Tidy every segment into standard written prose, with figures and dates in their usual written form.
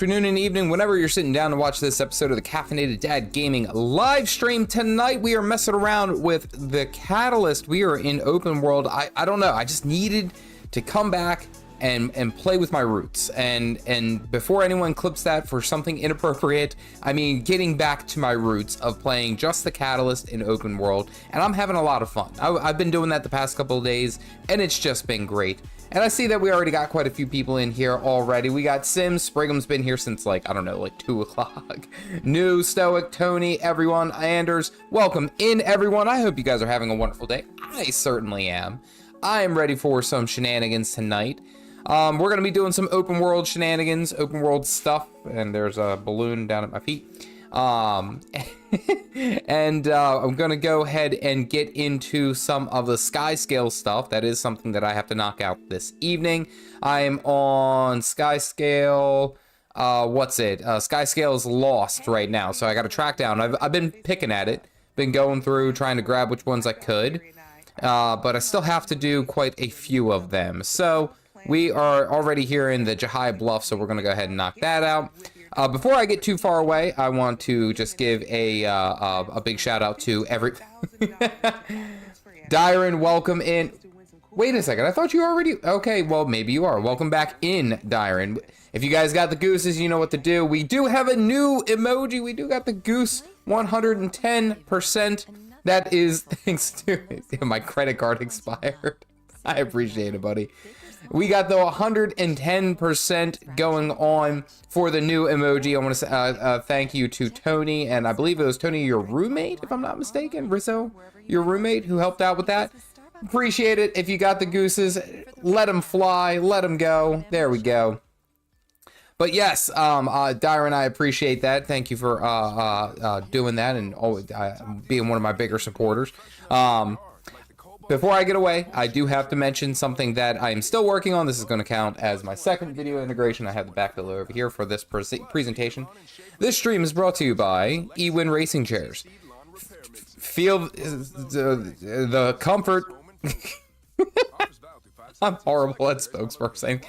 Afternoon and evening, whenever you're sitting down to watch this episode of the Caffeinated Dad Gaming live stream. Tonight we are messing around with the Catalyst. We are in open world. I don't know, I just needed to come back and play with my roots, and before anyone clips that for something inappropriate, I mean getting back to my roots of playing just the Catalyst in open world, and I'm having a lot of fun. I've been doing that the past couple of days, and it's just been great. And I see that we already got quite a few people in here already. We got Sims, Sprigham's been here since like, I don't know, like 2 o'clock. New, Stoic, Tony, everyone, Anders, welcome in everyone. I hope you guys are having a wonderful day. I certainly am. I am ready for some shenanigans tonight. We're going to be doing some open world shenanigans, open world stuff, and there's a balloon down at my feet. And I'm going to go ahead and get into some of the skyscale stuff. That is something that I have to knock out this evening. I'm on skyscale. Skyscale is lost right now, so I got to track down. I've been picking at it, been going through trying to grab which ones I could, but I still have to do quite a few of them. So we are already here in the Jahai Bluff, so we're going to go ahead and knock that out. Before I get too far away, I want to just give a big shout out to every... Dyron, welcome in. Wait a second, I thought you already... Okay, well, maybe you are. Welcome back in, Dyron. If you guys got the gooses, you know what to do. We do have a new emoji. We do got the goose 110%. That is thanks to... My credit card expired. I appreciate it, buddy. We got the 110% going on for the new emoji. I want to say thank you to Tony, and I believe it was Tony, your roommate, if I'm not mistaken. Rizzo, your roommate, who helped out with that. Appreciate it. If you got the gooses, let them fly, let them go. There we go. But yes, Dyron, I appreciate that. Thank you for doing that and always being one of my bigger supporters. Before I get away, I do have to mention something that I'm still working on. This is going to count as my second video integration. I have the back below over here for this presentation. This stream is brought to you by Gw2 Racing Chairs. Feel the comfort. I'm horrible at spokesperson.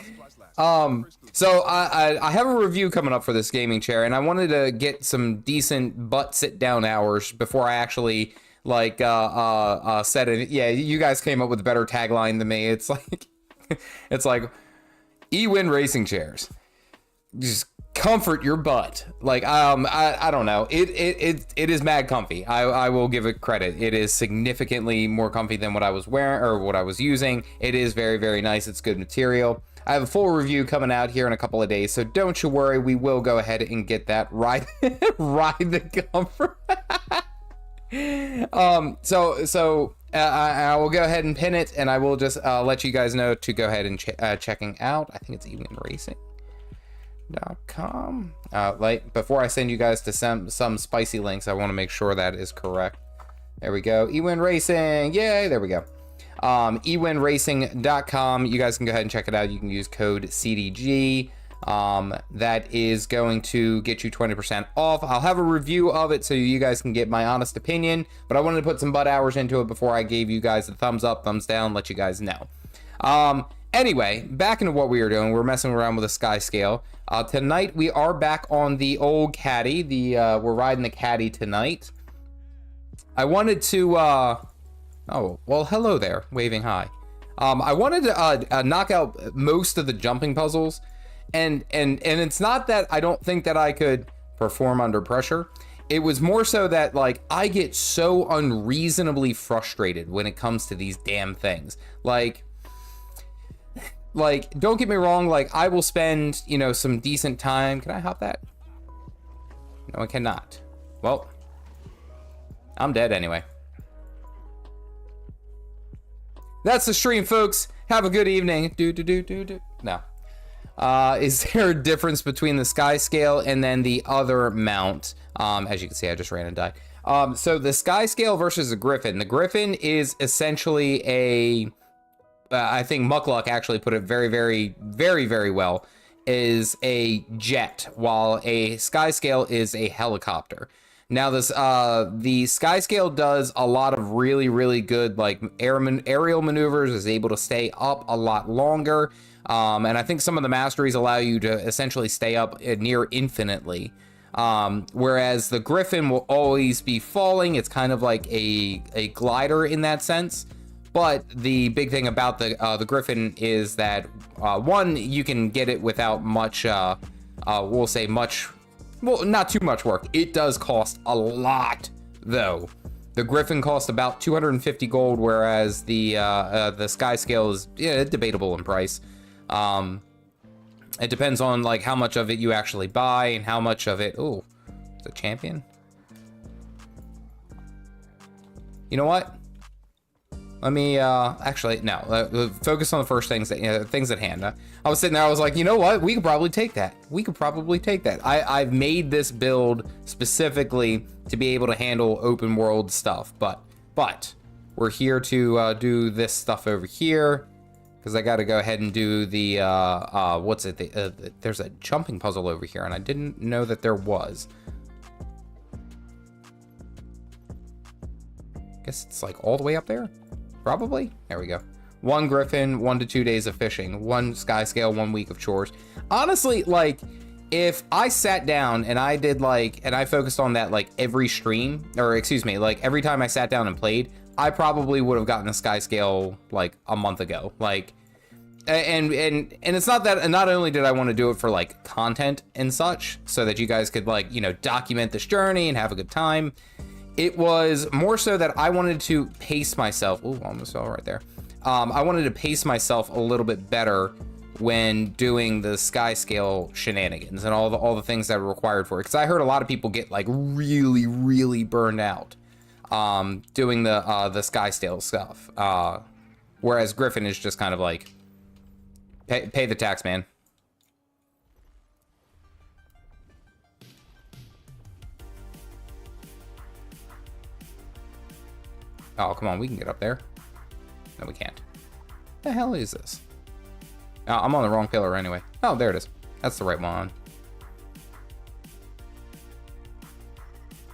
So I have a review coming up for this gaming chair, and I wanted to get some decent butt sit down hours before I actually like said it. Yeah, you guys came up with a better tagline than me. It's like Gw2 Racing Chairs, just comfort your butt. Like I don't know, it is mad comfy. I will give it credit. It is significantly more comfy than what I was wearing or what I was using. It is very, very nice. It's good material. I have a full review coming out here in a couple of days, so don't you worry, we will go ahead and get that ride the comfort. I will go ahead and pin it, and I will just let you guys know to go ahead and checking out. I think it's evenracing.com. Before I send you guys to some spicy links, I want to make sure that is correct. There we go. Gw2 Racing. Yay, there we go. Ewenracing.com. You guys can go ahead and check it out. You can use code CDG. That is going to get you 20% off. I'll have a review of it so you guys can get my honest opinion, but I wanted to put some butt hours into it before I gave you guys the thumbs up, thumbs down, let you guys know. Anyway, back into what we were doing. We're messing around with a skyscale. Tonight we are back on the old caddy. We're riding the caddy tonight. I wanted to oh, well, hello there, waving hi. I wanted to knock out most of the jumping puzzles. And it's not that I don't think that I could perform under pressure. It was more so that, like, I get so unreasonably frustrated when it comes to these damn things. Like, don't get me wrong, like, I will spend, you know, some decent time. Can I hop that? No, I cannot. Well, I'm dead anyway. That's the stream, folks. Have a good evening. No. Is there a difference between the skyscale and then the other mount? As you can see, I just ran and died. So the skyscale versus the Griffin. The Griffin is essentially a, I think Muckluck actually put it very, very, very, very well, is a jet, while a skyscale is a helicopter. Now this, the skyscale does a lot of really, really good like aerial maneuvers, is able to stay up a lot longer. And I think some of the masteries allow you to essentially stay up near infinitely. Whereas the Griffin will always be falling. It's kind of like a glider in that sense. But the big thing about the Griffin is that, one, you can get it without much, we'll say much, well, not too much work. It does cost a lot, though. The Griffin costs about 250 gold, whereas the skyscale is debatable in price. It depends on like how much of it you actually buy and how much of it. Ooh, it's a champion. You know what? Let me actually no. Focus on the first things that things at hand. I was sitting there. I was like, you know what? We could probably take that. We could probably take that. I've made this build specifically to be able to handle open world stuff, but we're here to do this stuff over here because I got to go ahead and do the what's it? There's a jumping puzzle over here, and I didn't know that there was. Guess it's like all the way up there. Probably. There we go. 1 Griffin, 1 to 2 days of fishing, 1 sky scale, 1 week of chores. Honestly, like, if I sat down and I did like, and I focused on that like every stream, or excuse me, like every time I sat down and played, I probably would have gotten a sky scale like a month ago. Like, and it's not that, and not only did I want to do it for like content and such, so that you guys could like, you know, document this journey and have a good time. It was more so that I wanted to pace myself. Ooh, almost fell right there. I wanted to pace myself a little bit better when doing the sky scale shenanigans and all the things that are required for it. Because I heard a lot of people get like really burned out doing the sky scale stuff. Whereas Griffin is just kind of like pay the tax, man. Oh, come on, we can get up there. No, we can't. The hell is this? Oh, I'm on the wrong pillar anyway. Oh, there it is. That's the right one.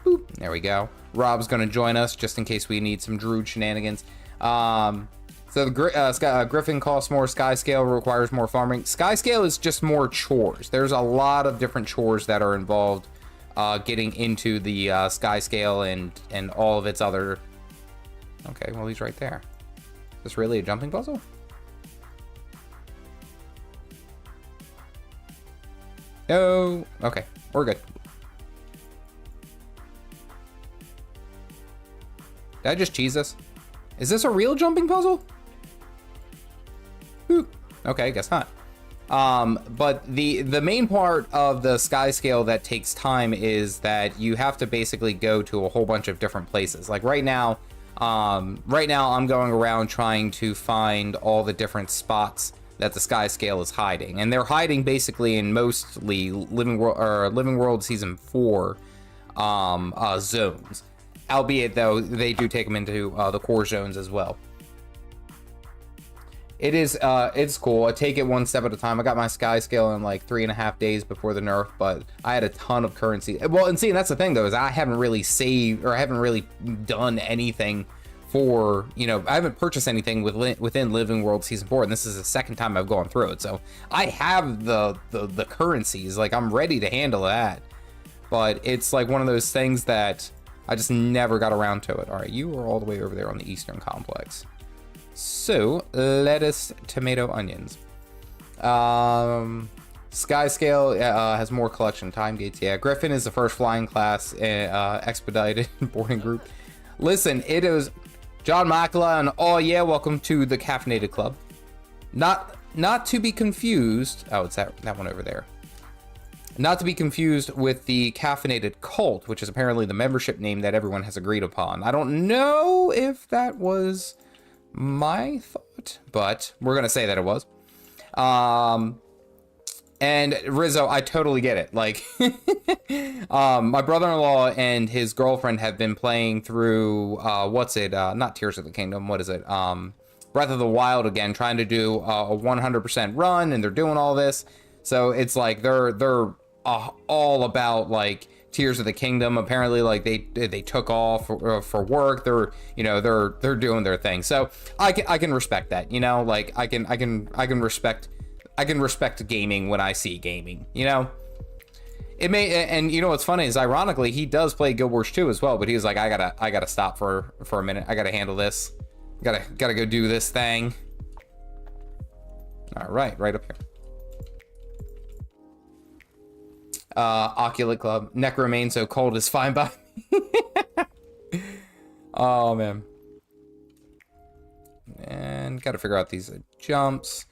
Boop. There we go. Rob's gonna join us just in case we need some Druid shenanigans. So the Griffin costs more. Sky scale requires more farming. Sky scale is just more chores. There's a lot of different chores that are involved getting into the sky scale and all of its other. Okay, well, he's right there. Is this really a jumping puzzle? No. Okay, we're good. Did I just cheese this? Is this a real jumping puzzle? Ooh. Okay, guess not. But the main part of the sky scale that takes time is that you have to basically go to a whole bunch of different places. Like right now I'm going around trying to find all the different spots that the sky scale is hiding, and they're hiding basically in mostly Living World Season 4 zones. Albeit though they do take them into the core zones as well. It's cool. I take it one step at a time. I got my sky scale in like 3.5 days before the nerf, but I had a ton of currency. Well, and see, and that's the thing though, is I haven't really saved, or I haven't really done anything for, you know, I haven't purchased anything within Living World Season 4, and this is the second time I've gone through it. So I have the currencies, like I'm ready to handle that. But it's like one of those things that I just never got around to it. All right, you are all the way over there on the Eastern Complex. So, lettuce, tomato, onions. Sky scale has more collection time gates. Yeah, Griffin is the first flying class expedited boarding group. Listen, it is John Makala, and oh yeah, welcome to the Caffeinated Club. Not to be confused. Oh, it's that one over there. Not to be confused with the Caffeinated Cult, which is apparently the membership name that everyone has agreed upon. I don't know if that was my thought, but we're gonna say that it was. And Rizzo, I totally get it. Like, my brother-in-law and his girlfriend have been playing through not Tears of the Kingdom, what is it? Breath of the Wild again, trying to do a 100% run, and they're doing all this. So it's like they're all about like Tears of the Kingdom. Apparently, like they took off for work. They're doing their thing. So I can respect that. You know, like I can respect I can respect gaming when I see gaming, you know? It may, and you know what's funny is, ironically, he does play Guild Wars 2 as well, but he was like, I gotta stop for a minute. I gotta handle this. Gotta go do this thing. All right, right up here. Oculate Club. Neck remains so cold is fine by me. Oh, man. And gotta figure out these jumps.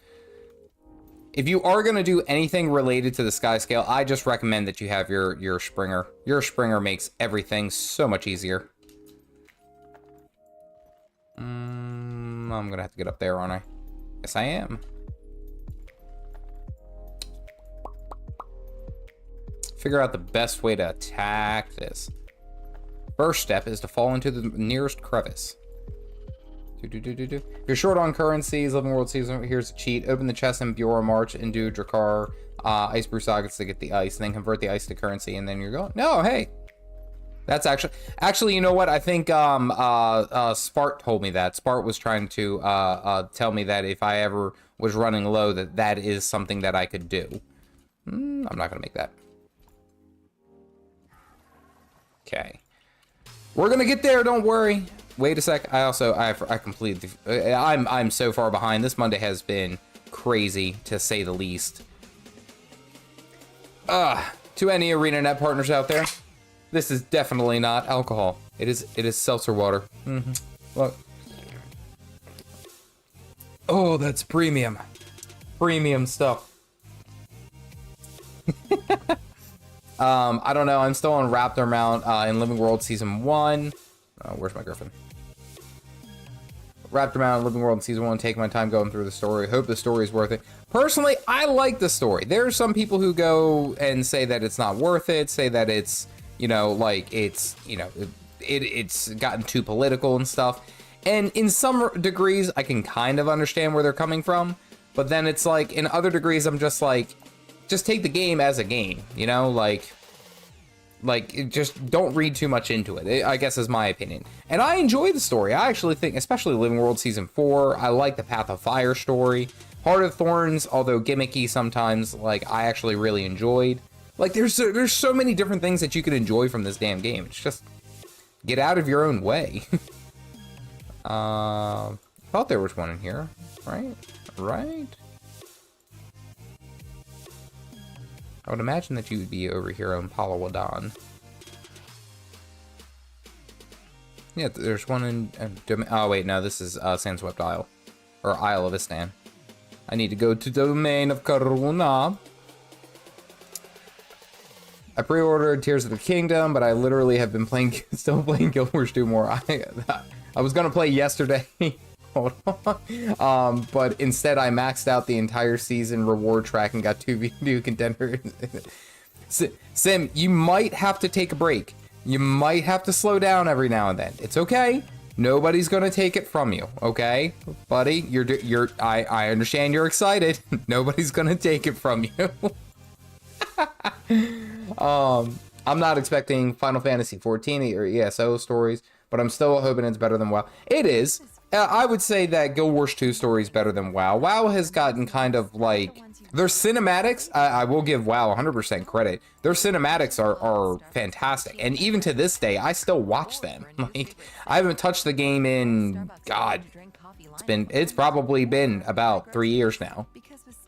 If you are going to do anything related to the skyscale, I just recommend that you have your Springer. Your Springer makes everything so much easier. I'm going to have to get up there, aren't I? Yes, I am. Figure out the best way to attack this. First step is to fall into the nearest crevice. If you're short on currencies, Living World Season, here's a cheat. Open the chest in Bjorn March and do Drakkar Ice Brew Sagas to get the ice, and then convert the ice to currency, and then you're going. No, hey. That's actually, you know what? I think Spart told me that. Spart was trying to tell me that if I ever was running low, that is something that I could do. I'm not gonna make that. Okay. We're gonna get there, don't worry. Wait a sec. I completed the, I'm so far behind. This Monday has been crazy, to say the least. To any ArenaNet partners out there, this is definitely not alcohol. It is seltzer water. Look. Oh, that's premium. Premium stuff. I don't know. I'm still on Raptor Mount in Living World Season 1. Where's my Griffin? Raptor Mount, Living World Season 1. Take my time going through the story. Hope the story is worth it. Personally, I like the story. There are some people who go and say that it's not worth it. Say that it's, you know, like it's, you know, it's gotten too political and stuff. And in some degrees, I can kind of understand where they're coming from. But then it's like, in other degrees, I'm just like, just take the game as a game, you know, like just don't read too much into it, I guess is my opinion. And I enjoy the story. I actually think, especially Living World Season 4, I like the Path of Fire story. Heart of Thorns, although gimmicky sometimes, like, I actually really enjoyed. Like, there's so many different things that you could enjoy from this damn game. It's just, get out of your own way. Thought there was one in here, right? Right? I would imagine that you would be over here on Palawadan. Yeah, there's one in... oh, wait, no, this is Sandswept Isle. Or Isle of Istan. I need to go to the domain of Karuna. I pre-ordered Tears of the Kingdom, but I literally have been playing, still playing Guild Wars 2 more. I was gonna play yesterday. Hold on. But instead I maxed out the entire season reward track and got 2 new contenders. Sim, you might have to take a break. You might have to slow down every now and then. It's okay. Nobody's gonna take it from you, okay, buddy? I understand you're excited. Nobody's gonna take it from you. I'm not expecting Final Fantasy 14 or ESO stories, but I'm still hoping it's better than WoW. It is. I would say that Guild Wars 2 story is better than WoW. WoW has gotten kind of like... Their cinematics, I will give WoW 100% credit. Their cinematics are fantastic. And even to this day, I still watch them. Like, I haven't touched the game in... God. It's probably been about 3 years now.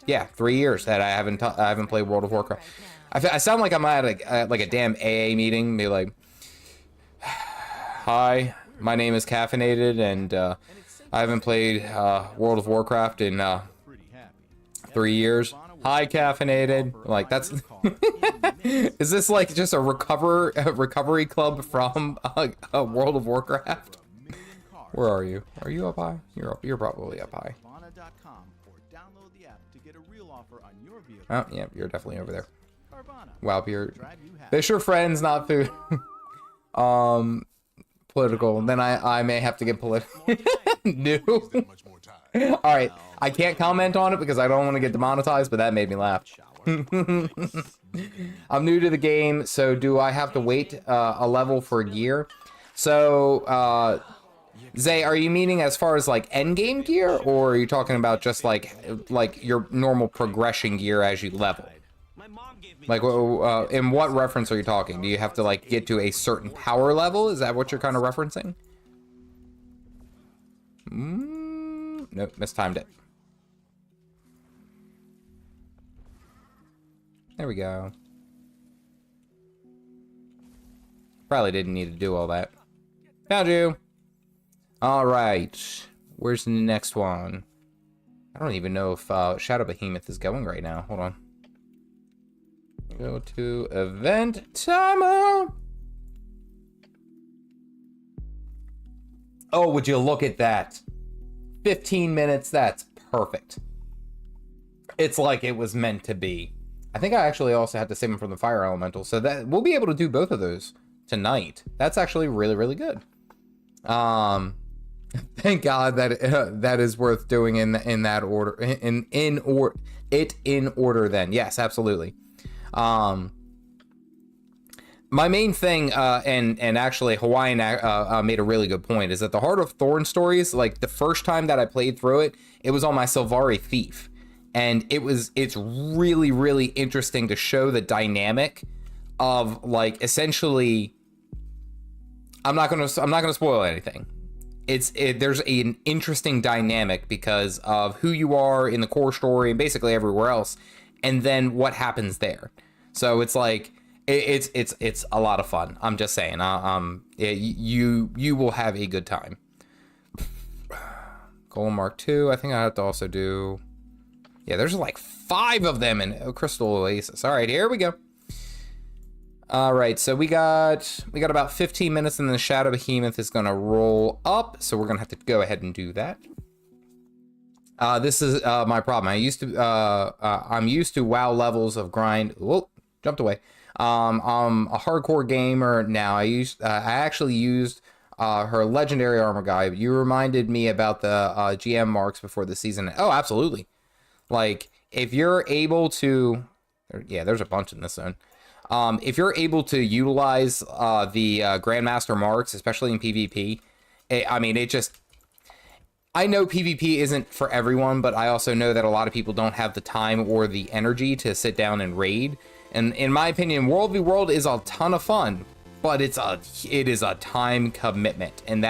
Yeah, 3 years that I haven't played World of Warcraft. I sound like I'm at a damn AA meeting. Be like... Hi, my name is Caffeinated, and I haven't played World of Warcraft in 3 years. Hi, Caffeinated. Like, that's... Is this like just a recovery club from World of Warcraft? Where are you? Are you up high? You're probably up high. Oh, yeah, you're definitely over there. Wow, beer. Fish are friends, not food. Political. Then I may have to get political. New. All right, I can't comment on it because I don't want to get demonetized, but that made me laugh. I'm new to the game, so do I have to wait a level for gear? So Zay, are you meaning as far as like end game gear, or are you talking about just like your normal progression gear as you level? Like, in what reference are you talking? Do you have to like get to a certain power level? Is that what you're kind of referencing? Nope, mistimed it. There we go. Probably didn't need to do all that. Found you. All right. Where's the next one? I don't even know if Shadow Behemoth is going right now. Hold on. Go to event timer. Oh, would you look at that? 15 minutes. That's perfect. It's like it was meant to be. I think I actually also had to save him from the fire elemental, so that we'll be able to do both of those tonight. That's actually really, really good. Thank God that that is worth doing in that order, in order. Then yes, absolutely. My main thing, and actually Hawaiian made a really good point, is that the Heart of Thorn stories, like the first time that I played through it, it was on my Sylvari Thief, and it's really, really interesting to show the dynamic of like essentially. I'm not gonna spoil anything. There's an interesting dynamic because of who you are in the core story and basically everywhere else, and then what happens there. So it's like it's a lot of fun. I'm just saying. You will have a good time. Golem Mark II. I think I have to also do. Yeah, there's like 5 of them in Crystal Oasis. All right, here we go. All right, so we got about 15 minutes, and then the Shadow Behemoth is gonna roll up. So we're gonna have to go ahead and do that. This is my problem. I'm used to WoW levels of grind. Whoa, jumped away. I'm a hardcore gamer now. I actually used her legendary armor guide. You reminded me about the GM marks before the season. Oh, absolutely. Like if you're able to, yeah, there's a bunch in this zone. If you're able to utilize the Grandmaster marks, especially in PvP, I know PvP isn't for everyone, but I also know that a lot of people don't have the time or the energy to sit down and raid. And in my opinion, World v World is a ton of fun, but it is a time commitment, and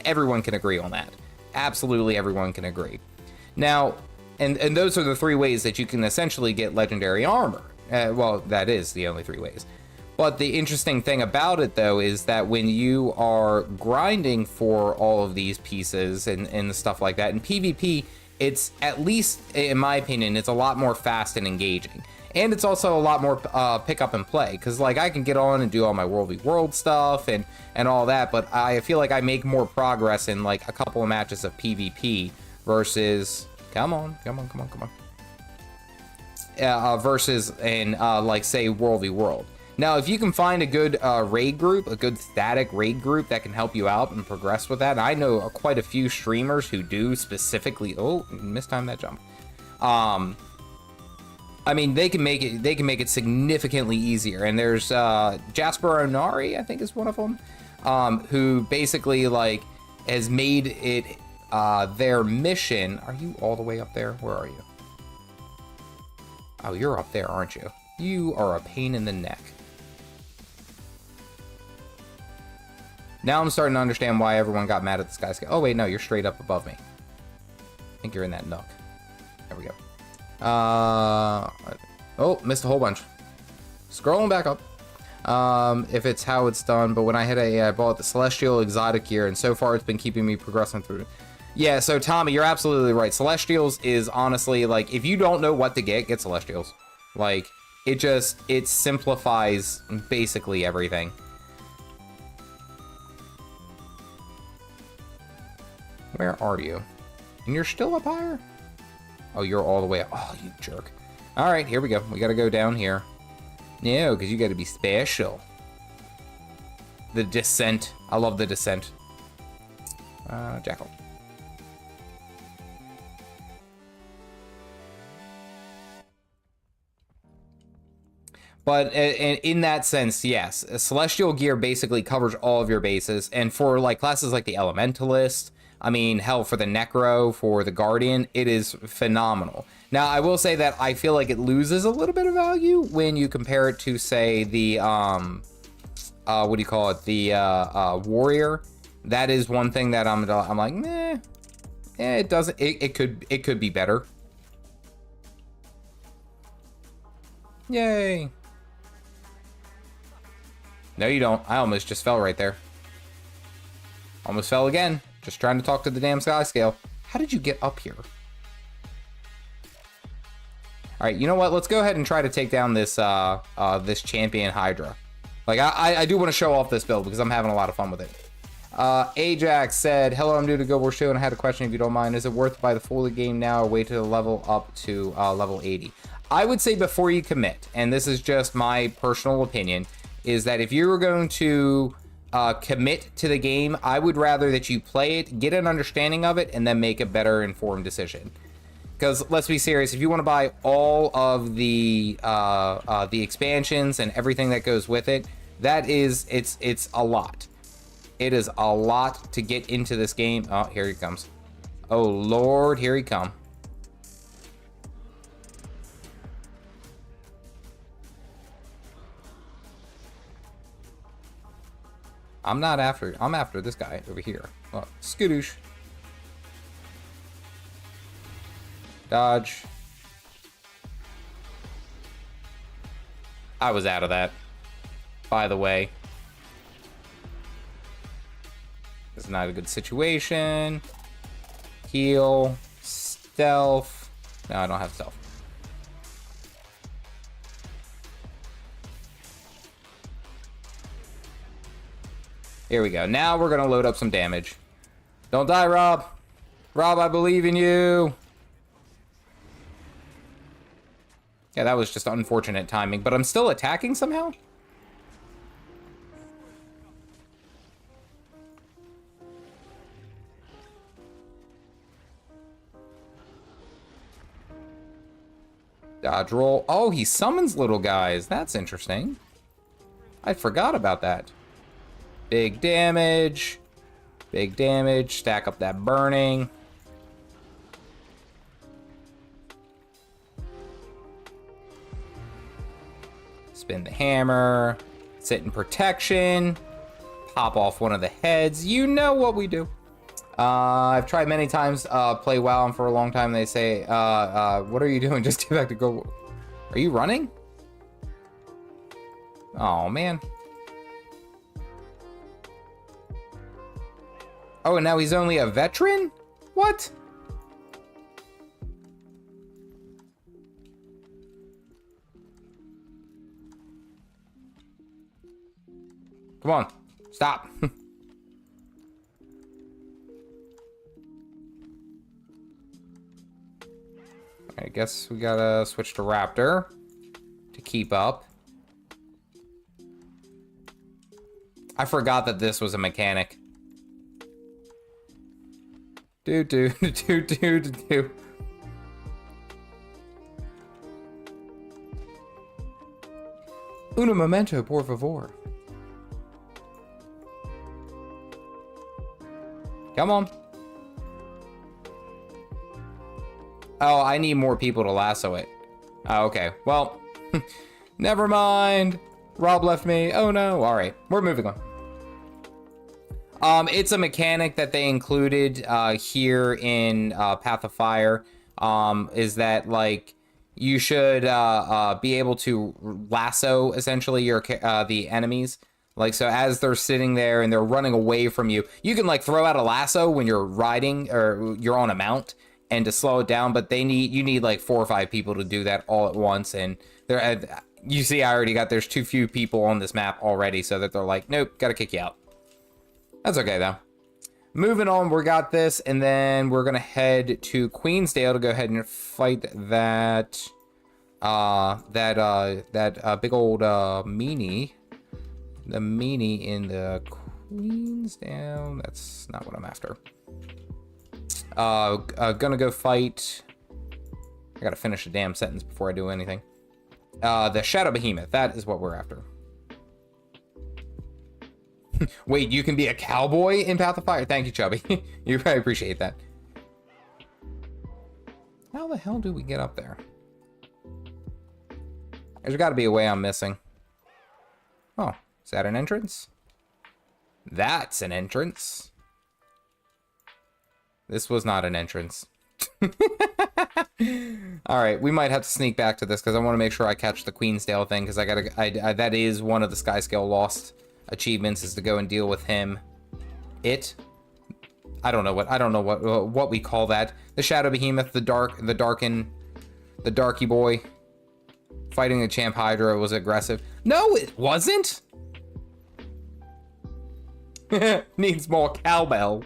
everyone can agree on that. Absolutely, everyone can agree. Now, and those are the 3 ways that you can essentially get legendary armor. Well, that is the only 3 ways. But the interesting thing about it, though, is that when you are grinding for all of these pieces and stuff like that, in PvP, it's, at least in my opinion, it's a lot more fast and engaging. And it's also a lot more pick up and play, because like I can get on and do all my World v World stuff and all that, but I feel like I make more progress in like a couple of matches of PvP versus... Come on. Versus in like say World v World. Now if you can find a good raid group, a good static raid group that can help you out and progress with that, and I know quite a few streamers who do specifically. Oh, mistimed that jump. I mean, they can make it significantly easier, and there's Jasper Onari, I think is one of them, who basically like has made it their mission. Are you all the way up there? Where are you? Oh, you're up there, aren't you? You are a pain in the neck. Now I'm starting to understand why everyone got mad at the skyscale. Oh, wait, no, you're straight up above me. I think you're in that nook. There we go. Oh, missed a whole bunch. Scrolling back up. If it's how it's done, but when I hit I bought the Celestial Exotic gear, and so far it's been keeping me progressing through. Yeah, so Tommy, you're absolutely right. Celestials is honestly, like, if you don't know what to get Celestials. Like, it simplifies basically everything. Where are you? And you're still up higher? Oh, you're all the way up. Oh, you jerk. All right, here we go. We got to go down here. No, because you got to be special. The descent. I love the descent. Jackal. But in that sense, yes, Celestial Gear basically covers all of your bases. And for like classes like the Elementalist, I mean, hell, for the Necro, for the Guardian, it is phenomenal. Now, I will say that I feel like it loses a little bit of value when you compare it to, say, the, what do you call it? The Warrior. That is one thing that I'm like, meh, it doesn't, it could be better. Yay. No, you don't. I almost just fell right there. Almost fell again. Just trying to talk to the damn skyscale. How did you get up here? All right, you know what? Let's go ahead and try to take down this this champion Hydra. Like, I do want to show off this build because I'm having a lot of fun with it. Ajax said, hello, I'm new to Gw2 and I had a question if you don't mind. Is it worth to buy the full game now or wait to level up to level 80? I would say before you commit, and this is just my personal opinion, is that if you're going to commit to the game, I would rather that you play it, get an understanding of it, and then make a better informed decision. Because let's be serious, if you want to buy all of the expansions and everything that goes with it, that is, it's a lot. It is a lot to get into this game. Oh, here he comes. Oh Lord, here he come. I'm after this guy over here. Oh, skadoosh. Dodge. I was out of that, by the way. This is not a good situation. Heal. Stealth. No, I don't have stealth. Here we go. Now we're gonna load up some damage. Don't die, Rob. Rob, I believe in you. Yeah, that was just unfortunate timing, but I'm still attacking somehow? Dodge roll. Oh, he summons little guys. That's interesting. I forgot about that. Big damage. Big damage. Stack up that burning. Spin the hammer. Sit in protection. Pop off one of the heads. You know what we do. I've tried many times play WoW, and for a long time they say, what are you doing? Just get back to go. Are you running? Oh, man. Oh, and now he's only a veteran? What? Come on, stop. I guess we gotta switch to Raptor to keep up. I forgot that this was a mechanic. Do. Un momento, por favor. Come on. Oh, I need more people to lasso it. Oh, okay. Well, never mind. Rob left me. Oh no. All right, we're moving on. It's a mechanic that they included here in Path of Fire. Is that like you should be able to lasso essentially your the enemies. Like, so as they're sitting there and they're running away from you, you can like throw out a lasso when you're riding or you're on a mount and to slow it down. But you need like 4 or 5 people to do that all at once. And you see, I already got, there's too few people on this map already, so that they're like, nope, gotta kick you out. That's okay though. Moving on, we got this, and then we're gonna head to Queensdale to go ahead and fight that big old meanie. The meanie in the Queensdale. That's not what I'm after. Gonna go fight. I gotta finish a damn sentence before I do anything. The Shadow Behemoth. That is what we're after. Wait, you can be a cowboy in Path of Fire? Thank you, Chubby. You probably appreciate that. How the hell do we get up there? There's got to be a way I'm missing. Oh, is that an entrance? That's an entrance. This was not an entrance. All right, we might have to sneak back to this because I want to make sure I catch the Queensdale thing because that is one of the skyscale lost achievements is to go and deal with him. I don't know what we call that. The Shadow Behemoth, the Darky Boy. Fighting the Champ Hydra was aggressive. No, it wasn't. Needs more cowbell.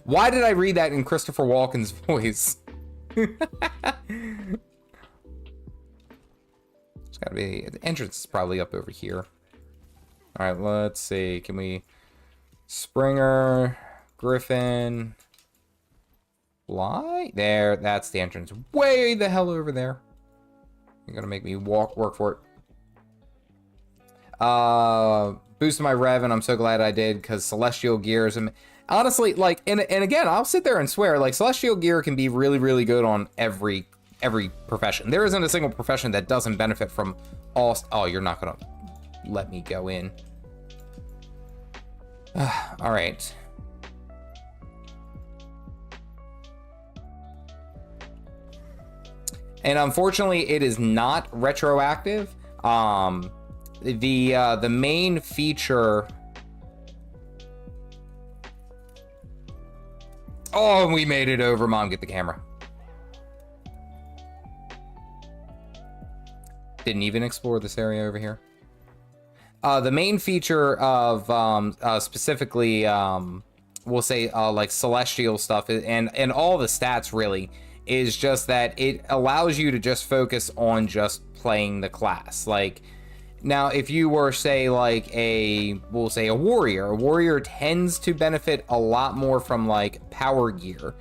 Why did I read that in Christopher Walken's voice? It's gotta be, the entrance is probably up over here. All right, let's see. Can we, Springer, Griffin, Fly? There, that's the entrance. Way the hell over there. You're gonna make me work for it. Boosted my rev, and I'm so glad I did, because Celestial Gears, and honestly, like, and again, I'll sit there and swear, like, Celestial Gear can be really, really good on every profession. There isn't a single profession that doesn't benefit from all. Oh, you're not gonna let me go in. All right. And unfortunately, it is not retroactive. The main feature. Oh, we made it over. Mom, get the camera. Didn't even explore this area over here. The main feature of specifically, we'll say like celestial stuff and all the stats really is just that it allows you to just focus on just playing the class. Like now, if you were say like we'll say a warrior tends to benefit a lot more from like power gear.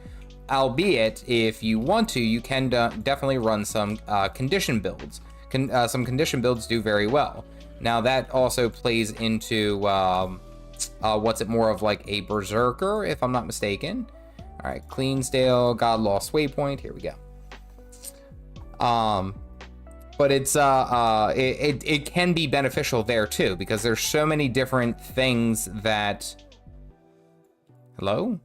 Albeit, if you want to, you can definitely run some condition builds. Some condition builds do very well. Now that also plays into what's it more of like a berserker, if I'm not mistaken. All right, Cleansdale, God Lost Waypoint. Here we go. But it's it can be beneficial there too because there's so many different things that. Hello?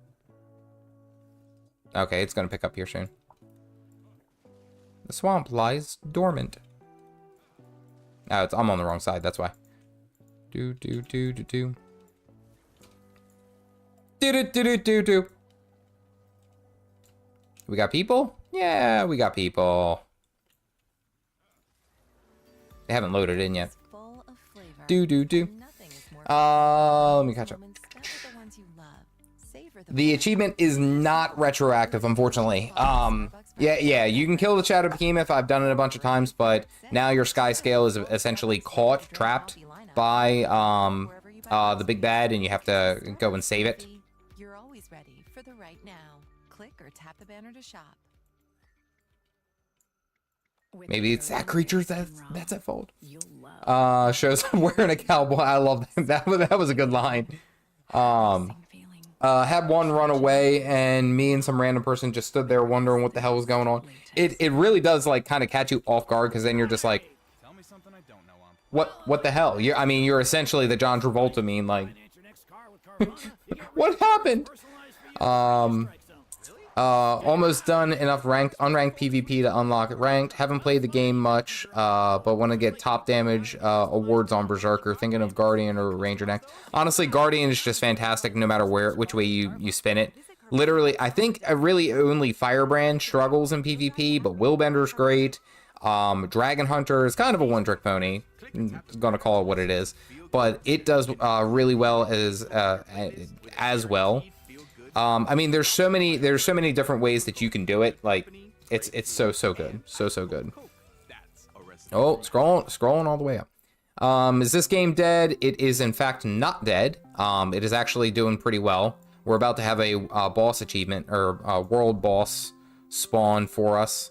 Okay, it's gonna pick up here soon. The swamp lies dormant. Oh, I'm on the wrong side. That's why. Do. We got people? Yeah, we got people. They haven't loaded in yet. Do. Let me catch up. The achievement is not retroactive, unfortunately. Yeah, you can kill the Shadow Behemoth. I've done it a bunch of times, but now your skyscale is essentially trapped by the big bad, and you have to go and save it. You're always ready for the right now. Click or tap the banner to shop. Maybe it's that creature that's at fault. Shows I'm wearing a cowboy. I love that. That was a good line. Had one run away, and me and some random person just stood there wondering what the hell was going on. It really does like kind of catch you off guard because then you're just like, what the hell? You're essentially the John Travolta meme, like, what happened? Almost done enough unranked PvP to unlock it ranked. Haven't played the game much, but want to get top damage awards on Berserker. Thinking of Guardian or Ranger next. Honestly, Guardian is just fantastic no matter which way you spin it. Literally, I think really only Firebrand struggles in PvP, but Willbender's great. Dragon Hunter is kind of a one-trick pony. I'm gonna call it what it is, but it does really well as well. There's so many different ways that you can do it. Like it's so good, so good. Oh, scrolling all the way up. Is this game dead? It is in fact not dead. It is actually doing pretty well. We're about to have a boss achievement or world boss spawn for us.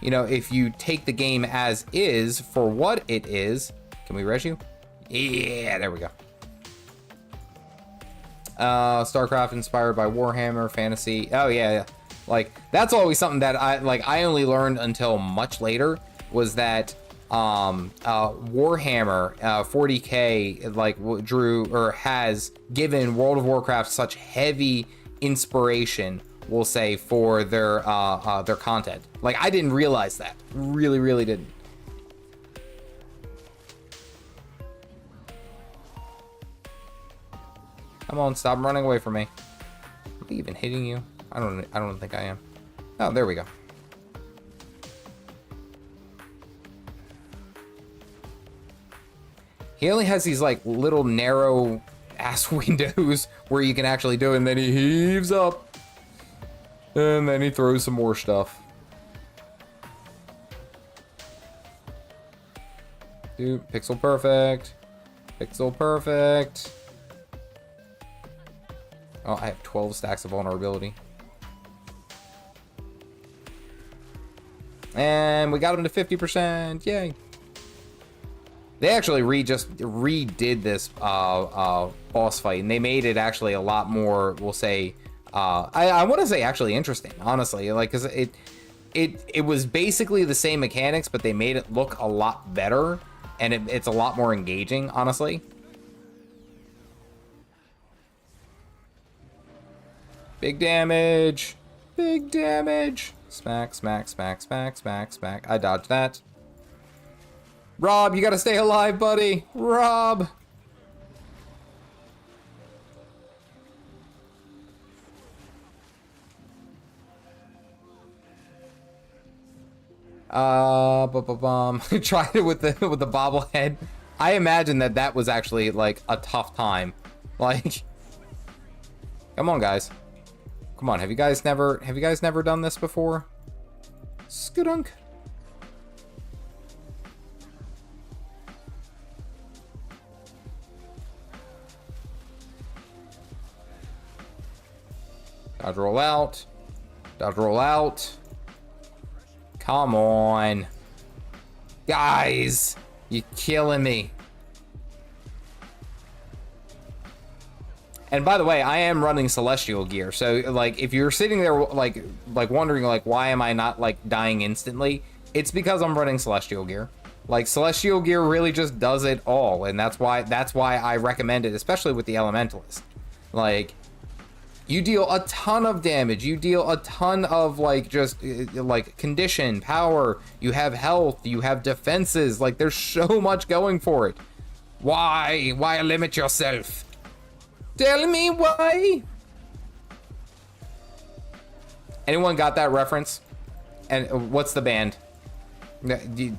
you know, if you take the game as is for what it is. Can we res you? Yeah, there we go. StarCraft inspired by Warhammer fantasy. Oh yeah. Like, that's always something that I only learned until much later, was that Warhammer 40K like drew or has given World of Warcraft such heavy inspiration, we'll say, for their content. Like, I didn't realize that. Really didn't. Come on, stop running away from me. Am I even hitting you? I don't think I am. Oh, there we go. He only has these like little narrow ass windows where you can actually do it, and then he heaves up. And then he throws some more stuff. Dude, pixel perfect. Pixel perfect. Oh, I have 12 stacks of vulnerability. And we got him to 50%. Yay. They actually just redid this boss fight, and they made it actually a lot more, we'll say, I want to say actually interesting, honestly. Like, because it was basically the same mechanics, but they made it look a lot better, and it's a lot more engaging, honestly. Big damage. Big damage. Smack, smack, smack, smack, smack, smack. I dodged that. Rob, you gotta stay alive, buddy. Rob. Tried it with the bobblehead. I imagine that was actually like a tough time. Like, come on, guys. Come on, have you guys never done this before? Skudunk. Dodge roll out. Dodge roll out. Come on. Guys, you're killing me. And by the way, I am running celestial gear. So like, if you're sitting there like wondering like, why am I not like dying instantly? It's because I'm running celestial gear. Like, celestial gear really just does it all, and that's why I recommend it, especially with the elementalist. Like, you deal a ton of damage. You deal a ton of like just like condition, power. You have health. You have defenses. Like, there's so much going for it. Why limit yourself? Tell me why. Anyone got that reference? And what's the band?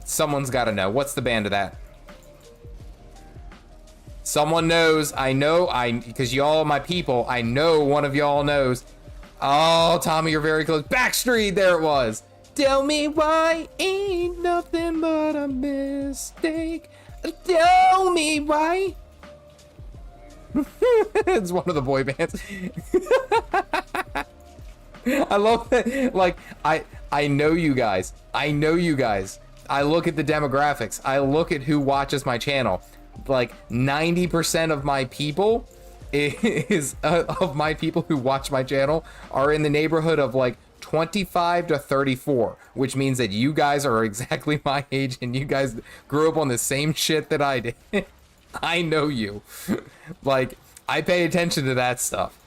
Someone's got to know. What's the band of that? Someone knows. I know. Because y'all are my people. I know one of y'all knows. Oh, Tommy, you're very close. Backstreet. There it was. Tell me why ain't nothing but a mistake. Tell me why. It's one of the boy bands. I love it. Like, I know you guys. I know you guys. I look at the demographics. I look at who watches my channel. Like, 90% of my people of my people who watch my channel are in the neighborhood of like 25 to 34, which means that you guys are exactly my age and you guys grew up on the same shit that I did. I know you. Like, I pay attention to that stuff.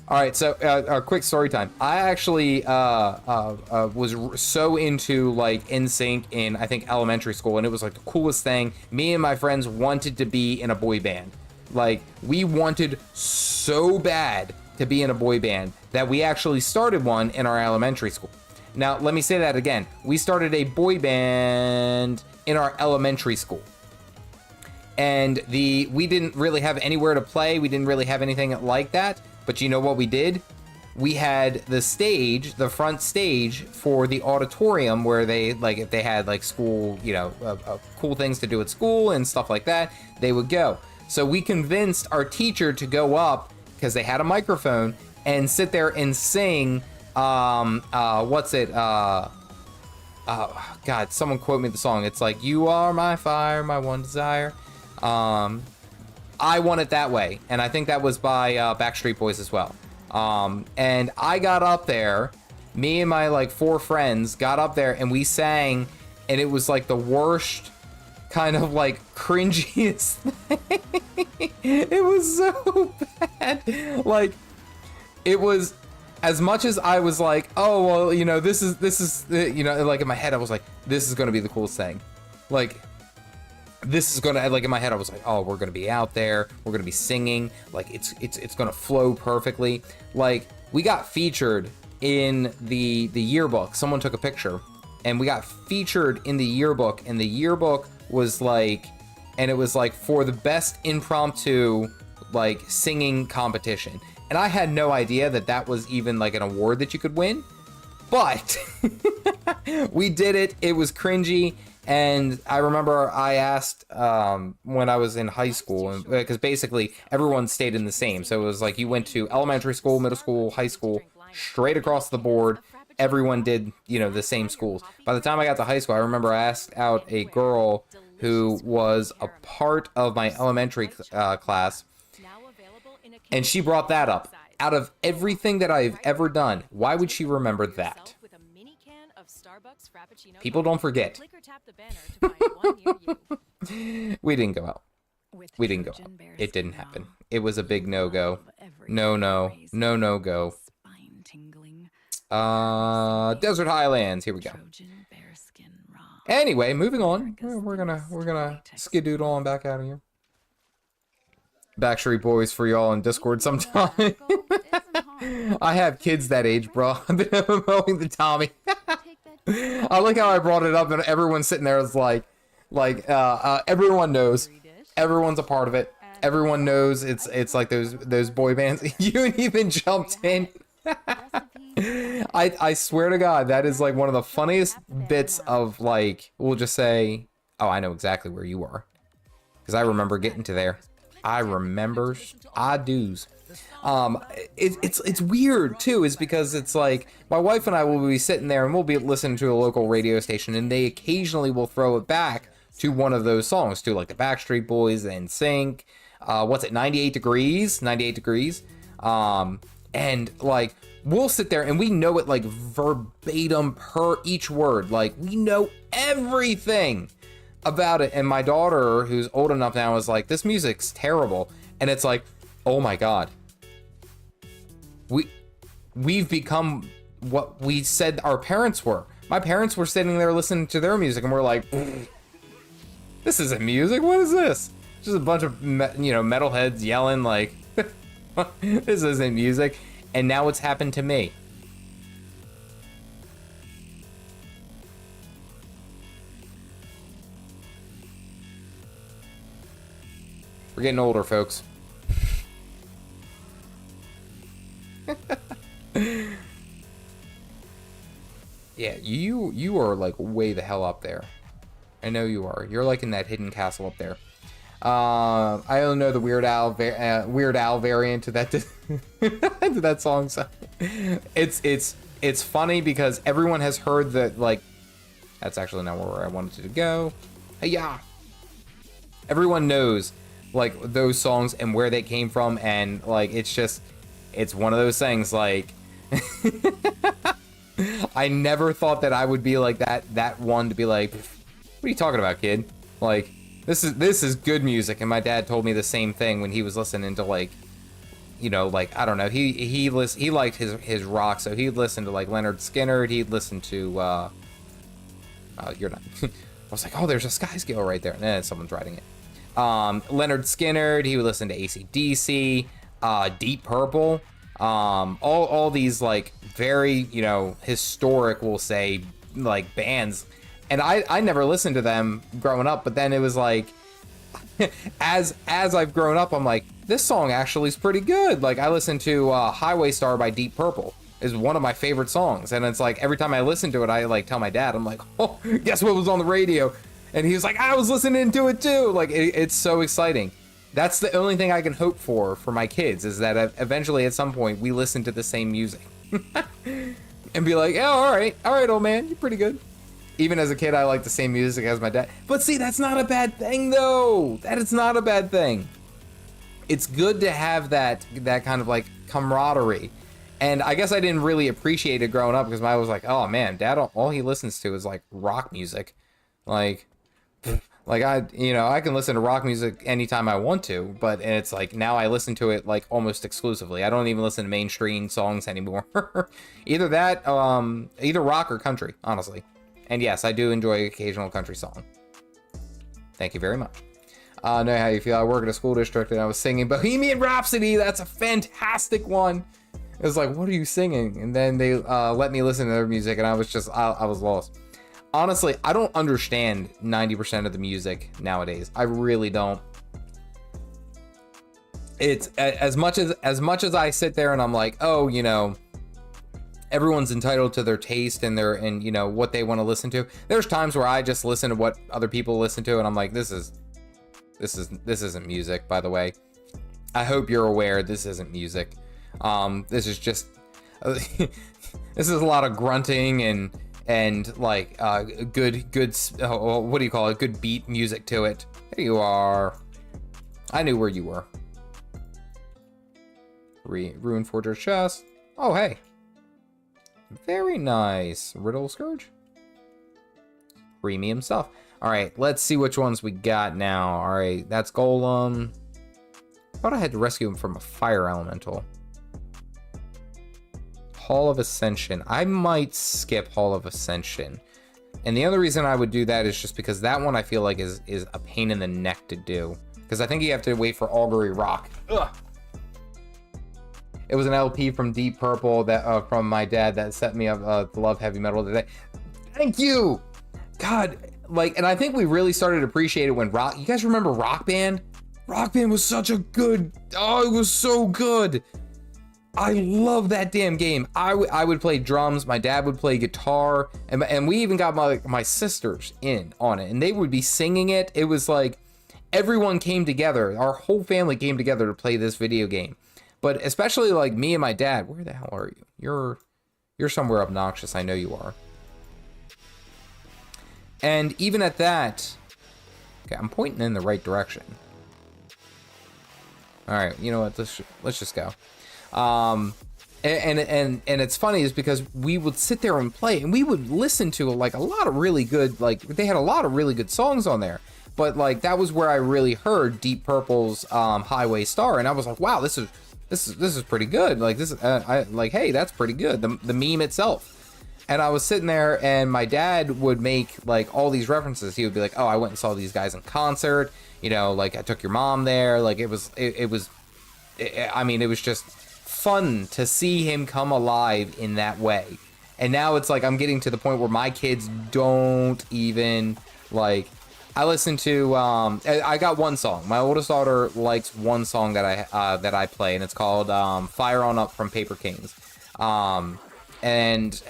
All right, so a quick story time. I actually was so into like NSYNC in, I think, elementary school, and it was like the coolest thing. Me and my friends wanted to be in a boy band. Like, we wanted so bad to be in a boy band that we actually started one in our elementary school. Now, let me say that again. We started a boy band in our elementary school. And we didn't really have anywhere to play. We didn't really have anything like that. But you know what we did? We had the stage, the front stage for the auditorium where they, like, if they had like school, you know, cool things to do at school and stuff like that, they would go. So we convinced our teacher to go up, because they had a microphone, and sit there and sing What's it? God, someone quote me the song. It's like, you are my fire, my one desire. I Want It That Way. And I think that was by Backstreet Boys as well. And I got up there, me and my like 4 friends got up there and we sang, and it was like the worst kind of like cringiest thing. It was so bad. Like, it was, as much as I was like, oh, well, you know, this is, you know, like in my head, I was like, this is going to be the coolest thing. Like, this is going to, like in my head, I was like, oh, we're going to be out there. We're going to be singing. Like, it's going to flow perfectly. Like, we got featured in the yearbook. Someone took a picture and we got featured in the yearbook, and the yearbook was like, and it was like for the best impromptu, like, singing competition. And I had no idea that that was even like an award that you could win, but we did it. It was cringy. And I remember I asked when I was in high school, because basically everyone stayed in the same. So it was like you went to elementary school, middle school, high school, straight across the board. Everyone did, you know, the same schools. By the time I got to high school, I remember I asked out a girl who was a part of my elementary class, and she brought that up. Out of everything that I've ever done, why would she remember that? People don't forget. We didn't go out. We didn't go out. It didn't happen. It was a big no-go. No-go. Desert Highlands. Here we go. Anyway, moving on. We're gonna skidoodle on back out of here. Backstreet Boys for y'all in Discord sometime. I have kids that age, bro. I've been MMOing the Tommy. I like how I brought it up and everyone's sitting there is like, everyone knows. Everyone's a part of it. Everyone knows it's like those boy bands. You even jumped in. I swear to God, that is like one of the funniest bits of, like, we'll just say, oh, I know exactly where you are. Because I remember getting to there. I remembers. I do's. It's weird too, is because it's like my wife and I will be sitting there and we'll be listening to a local radio station, and they occasionally will throw it back to one of those songs too, like the Backstreet Boys and Sync. What's it? 98 Degrees. And like we'll sit there and we know it like verbatim per each word. Like we know everything about it. And my daughter, who's old enough now, is like, this music's terrible. And it's like, oh my God. We've become what we said our parents were. My parents were sitting there listening to their music and we're like, this isn't music. What is this? Just a bunch of metalheads yelling like, this isn't music. And now it's happened to me. We're getting older, folks. Yeah, you are like way the hell up there. I know you are. You're like in that hidden castle up there. I only know the Weird Al variant to that to that song. So it's funny because everyone has heard that, like, that's actually not where I wanted to go. Yeah. Everyone knows like those songs and where they came from, and like it's one of those things like I never thought that I would be like that one to be like, what are you talking about, kid? Like this is good music. And my dad told me the same thing when he was listening to, like, you know, like, I don't know, he liked his rock, so he'd listen to like Leonard Skinner, he'd listen to you're not I was like, oh, there's a skyscale right there. And someone's writing it. Leonard Skinner, he would listen to AC/DC, Deep Purple, all these like very, you know, historic, we'll say, like bands. And I never listened to them growing up, but then it was like, as I've grown up, I'm like, this song actually is pretty good. Like I listened to Highway Star by Deep Purple is one of my favorite songs. And it's like, every time I listen to it, I like tell my dad, I'm like, oh, guess what was on the radio? And he was like, I was listening to it too. Like, it's so exciting. That's the only thing I can hope for my kids, is that eventually at some point we listen to the same music. and be like, oh, all right, old man, you're pretty good. Even as a kid, I liked the same music as my dad. But see, that's not a bad thing, though. That is not a bad thing. It's good to have that kind of like camaraderie. And I guess I didn't really appreciate it growing up because I was like, oh man, dad, all he listens to is like rock music. Like I can listen to rock music anytime I want to, but it's like now I listen to it like almost exclusively. I don't even listen to mainstream songs anymore. Either rock or country, honestly. And yes, I do enjoy an occasional country song. Thank you very much. Know how you feel. I work at a school district and I was singing Bohemian Rhapsody. That's a fantastic one. It was like, what are you singing? And then they let me listen to their music and I was just, I was lost. Honestly, I don't understand 90% of the music nowadays. I really don't. It's as much as I sit there and I'm like, oh, you know, everyone's entitled to their taste and you know what they want to listen to. There's times where I just listen to what other people listen to and I'm like, this isn't music, by the way. I hope you're aware this isn't music. This is just this is a lot of grunting and like good what do you call it, good beat music to it. There you are. I knew where you were. Ruin Forger chest. Oh hey, very nice. Riddle Scourge, premium stuff. All right, let's see which ones we got now. All right, that's Golem. I thought I had to rescue him from a fire elemental. Hall of Ascension. I might skip Hall of Ascension. And the other reason I would do that is just because that one I feel like is a pain in the neck to do. Because I think you have to wait for Augury Rock. Ugh. It was an LP from Deep Purple that from my dad that set me up to love heavy metal today. Thank you! God, like, and I think we really started to appreciate it when you guys remember Rock Band? Rock Band was such a good, it was so good. I love that damn game. I would play drums, my dad would play guitar, and we even got my sisters in on it, and they would be singing it. It was like everyone came together. Our whole family came together to play this video game. But especially like me and my dad. Where the hell are you? You're somewhere obnoxious. I know you are. And even at that, okay, I'm pointing in the right direction. All right, you know what? Let's just go. And it's funny is because we would sit there and play and we would listen to like a lot of really good, like they had a lot of really good songs on there, but like that was where I really heard Deep Purple's Highway Star, and I was like, wow, this is pretty good. Like this, I like, hey, that's pretty good. The meme itself. And I was sitting there and my dad would make like all these references. He would be like, oh, I went and saw these guys in concert, you know, like I took your mom there. Like it was I mean, it was just fun to see him come alive in that way. And now it's like I'm getting to the point where my kids don't even like, I listen to I got one song. My oldest daughter likes one song that I play, and it's called Fire On Up from Paper Kings. And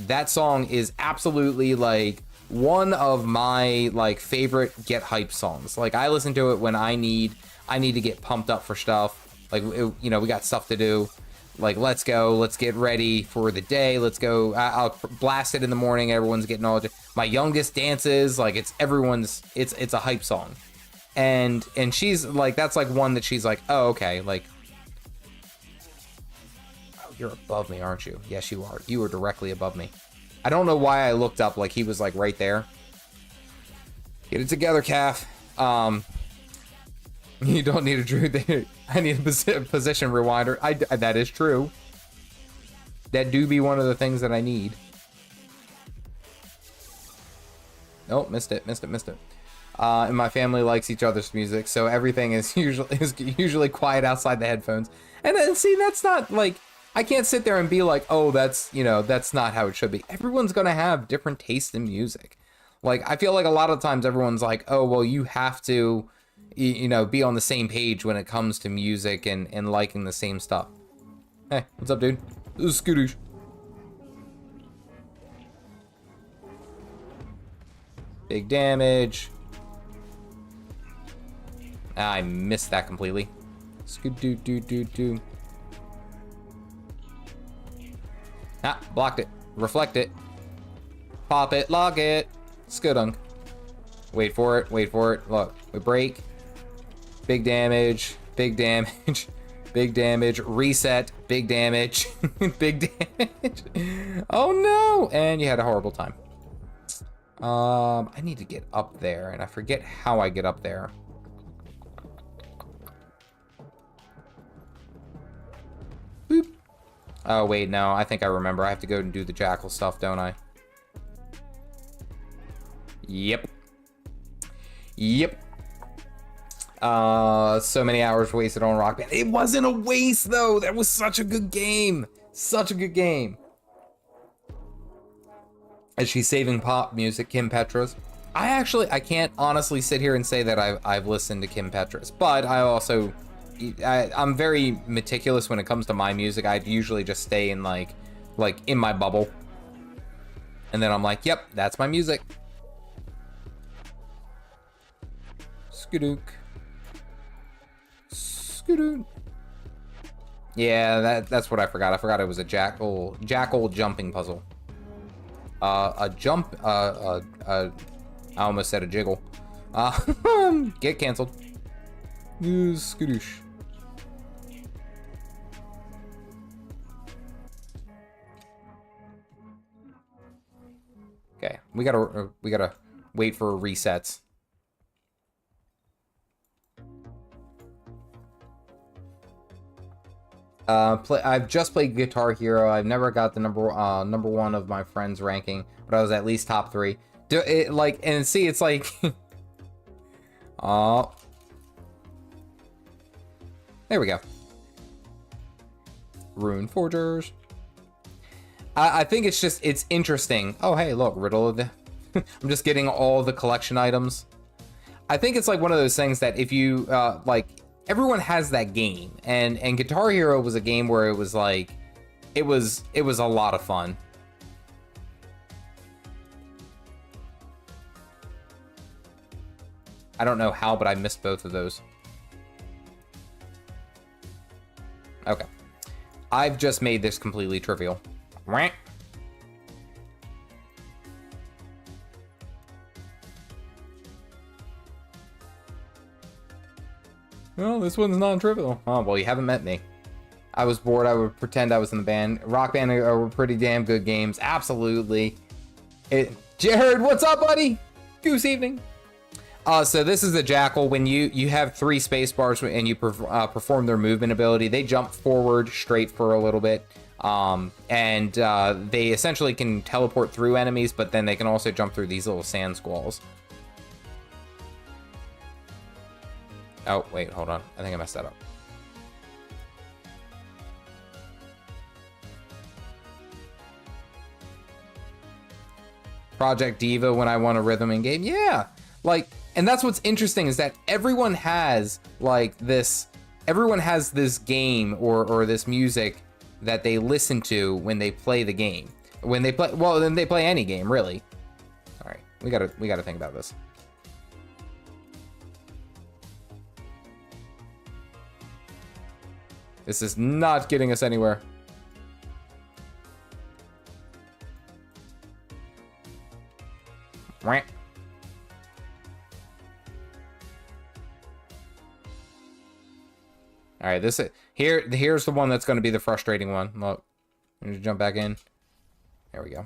that song is absolutely like one of my like favorite get hype songs. Like I listen to it when I need to get pumped up for stuff. Like, you know, we got stuff to do. Like, let's go. Let's get ready for the day. Let's go. I'll blast it in the morning. Everyone's getting all. My youngest dances. Like, it's everyone's. It's a hype song, and she's like, that's like one that she's like, oh, okay. Like, oh, you're above me, aren't you? Yes, you are. You are directly above me. I don't know why I looked up like he was like right there. Get it together, Calf. You don't need a druid. I need a position rewinder. That is true. That do be one of the things that I need. Nope, missed it. And my family likes each other's music, so everything is usually quiet outside the headphones. And then see, that's not like, I can't sit there and be like, oh, that's, you know, that's not how it should be. Everyone's gonna have different tastes in music. Like I feel like a lot of times everyone's like, oh, well, you have to, you know, be on the same page when it comes to music and liking the same stuff. Hey, what's up, dude? This is Scootish. Big damage. I missed that completely. Scoot-doo-doo-doo-doo. Ah, blocked it. Reflect it. Pop it, lock it. Skudunk. Wait for it, wait for it. Look, we break. Big damage, big damage, big damage. Reset, big damage, big damage. Oh no! And you had a horrible time. I need to get up there, and I forget how I get up there. Boop. Oh, wait, no. I think I remember. I have to go and do the jackal stuff, don't I? Yep. Yep. So many hours wasted on Rock Band. It wasn't a waste, though. That was such a good game. Such a good game. Is she saving pop music, Kim Petras? I can't honestly sit here and say that I've listened to Kim Petras, but I also, I'm very meticulous when it comes to my music. I usually just stay in like in my bubble. And then I'm like, yep, that's my music. Skadook. Skadook. Yeah, that's what I forgot. I forgot it was a jackal jumping puzzle. I almost said a jiggle. Get canceled. Skadoosh. Okay, we gotta wait for resets. I've just played Guitar Hero. I've never got the number one of my friends ranking, but I was at least top 3. And see, it's like, oh, there we go. Rune Forgers. I think it's interesting. Oh, hey, look, Riddle of the. I'm just getting all the collection items. I think it's like one of those things that if you everyone has that game, and Guitar Hero was a game where it was like, it was a lot of fun. I don't know how, but I missed both of those. Okay. I've just made this completely trivial. Well, this one's non-trivial. Oh, well, you haven't met me. I was bored. I would pretend I was in the band. Rock Band were pretty damn good games. Absolutely. Jared, what's up, buddy? Goose evening. So this is the Jackal. When you have 3 space bars and you perform their movement ability, they jump forward straight for a little bit. And they essentially can teleport through enemies, but then they can also jump through these little sand squalls. Oh, wait, hold on. I think I messed that up. Project Diva when I want a rhythm in game. Yeah, and that's what's interesting is that everyone has this game or this music that they listen to when they play the game. When they play, well, then they play any game, really. All right, we gotta think about this. This is not getting us anywhere. All right, here's the one that's going to be the frustrating one. Look, let me jump back in. There we go.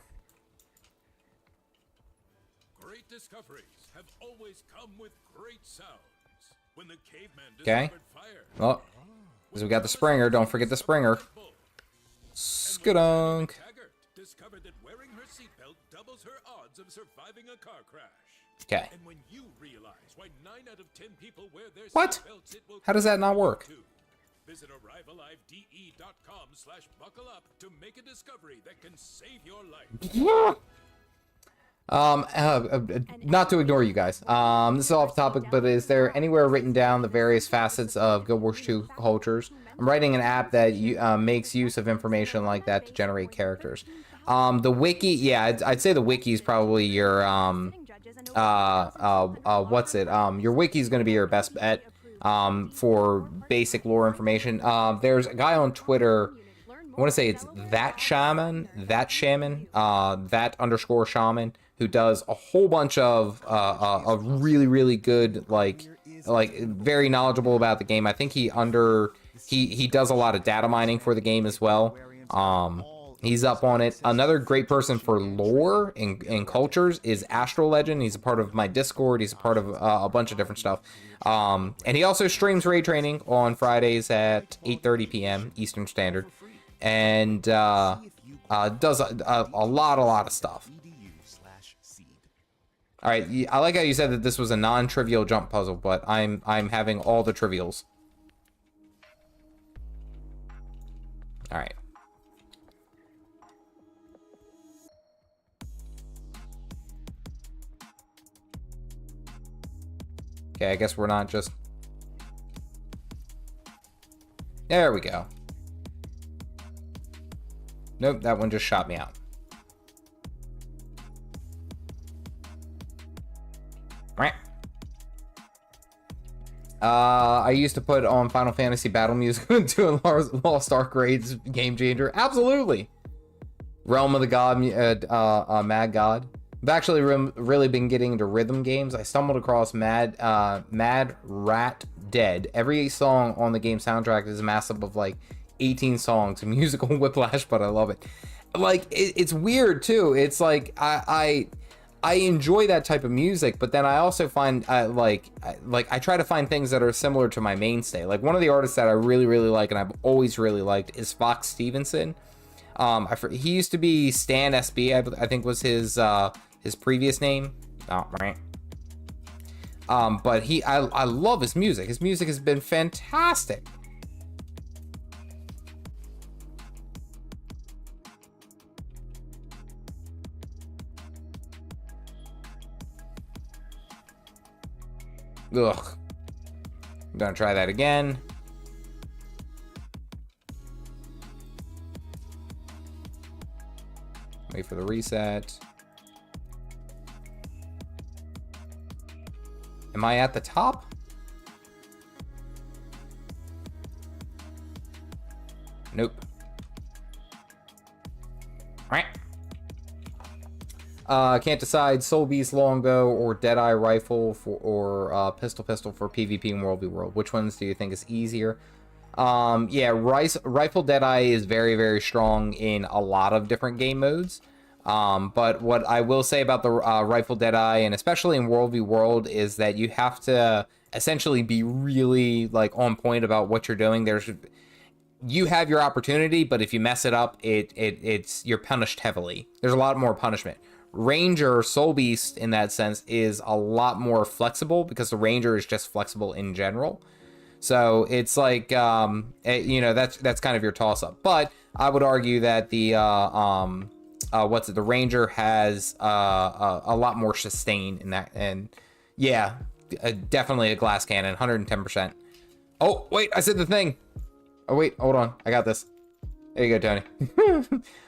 Great discoveries have always come with great sounds. When the caveman Okay. fire, Well, because we got the Springer. Don't forget the Springer. Skadunk. discovered that wearing her seatbelt doubles her odds of surviving a car crash. Okay. And when you realize why 9 out of 10 people wear their What? seatbelts, it will How does that not work? too. Visit arrivealivede.com/buckle up to make a discovery that can save your life. Not to ignore you guys. This is off topic, but is there anywhere written down the various facets of Guild Wars 2 cultures? I'm writing an app that makes use of information like that to generate characters. The wiki, yeah, I'd say the wiki is probably your your wiki is going to be your best bet for basic lore information. There's a guy on Twitter I want to say it's that shaman, that underscore shaman, who does a whole bunch of really, really good, like very knowledgeable about the game. I think he does a lot of data mining for the game as well. He's up on it. Another great person for lore and cultures is Astral Legend. He's a part of my Discord. He's a part of a bunch of different stuff. And he also streams raid training on Fridays at 8:30 p.m. Eastern Standard, and does a lot of stuff. All right, I like how you said that this was a non-trivial jump puzzle, but I'm having all the trivials. All right. Okay, I guess we're not just... There we go. Nope, that one just shot me out. I used to put on Final Fantasy battle music to a Lost Ark Raids game changer. Absolutely. Realm of the God, Mad God. I've actually really been getting into rhythm games. I stumbled across Mad Rat Dead. Every song on the game soundtrack is massive of like 18 songs, musical whiplash, but I love it. Like it's weird too. It's like I enjoy that type of music, but then I also find I try to find things that are similar to my mainstay. Like one of the artists that I really like and I've always really liked is Fox Stevenson. He used to be Stan SB, I think was his previous name. Oh, right. But I love his music. His music has been fantastic. Ugh. I'm gonna try that again. Wait for the reset. Am I at the top? Nope. Can't decide Soul Beast Longbow or Deadeye Rifle or Pistol for PvP and World v World. Which ones do you think is easier? Yeah, Rifle Deadeye is very strong in a lot of different game modes. But what I will say about the Rifle Deadeye, and especially in World v World, is that you have to essentially be really like on point about what you're doing. You have your opportunity, but if you mess it up, you're punished heavily. There's a lot more punishment. Ranger Soul Beast in that sense is a lot more flexible because the Ranger is just flexible in general. So it's like you know, that's kind of your toss up. But I would argue that the the Ranger has a lot more sustain in that, and yeah, definitely a glass cannon, 110%. Oh wait, I said the thing. Oh wait, hold on, I got this. There you go, Tony.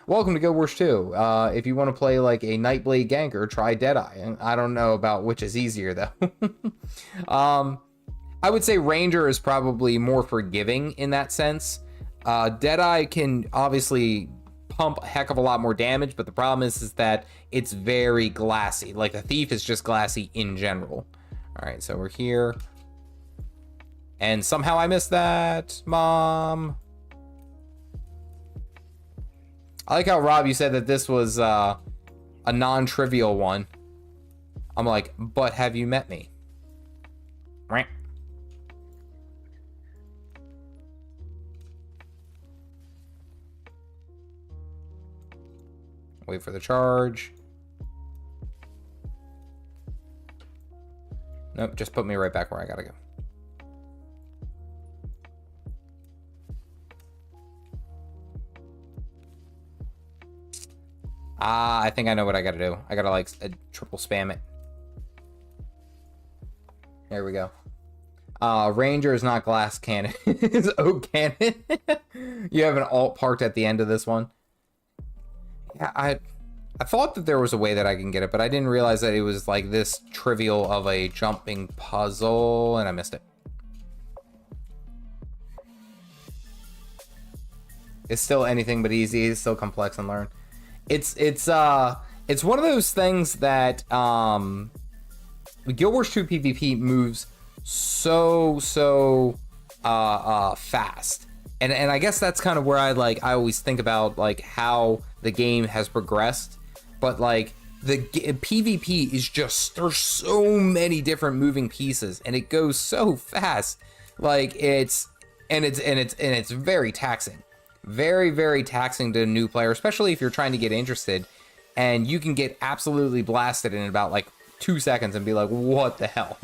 Welcome to Gw2. If you want to play like a Nightblade ganker, try Deadeye. And I don't know about which is easier though. I would say Ranger is probably more forgiving in that sense. Deadeye can obviously pump a heck of a lot more damage, but the problem is that it's very glassy. Like the Thief is just glassy in general. All right, so we're here. And somehow I missed that, Mom. I like how, Rob, you said that this was a non-trivial one. I'm like, but have you met me? Wait for the charge. Nope, just put me right back where I gotta go. I think I know what I gotta do. I gotta like triple spam it. There we go. Ranger is not glass cannon. It's oak cannon. You have an alt parked at the end of this one. Yeah, I thought that there was a way that I can get it, but I didn't realize that it was like this trivial of a jumping puzzle, and I missed it. is still anything but easy. It's still complex and learn. It's one of those things that Guild Wars 2 PvP moves so fast. And I guess that's kind of where I always think about like how the game has progressed, but like the PvP is just, there's so many different moving pieces and it goes so fast. Like it's very taxing. Very taxing to a new player, especially if you're trying to get interested, and you can get absolutely blasted in about like 2 seconds and be like, what the hell?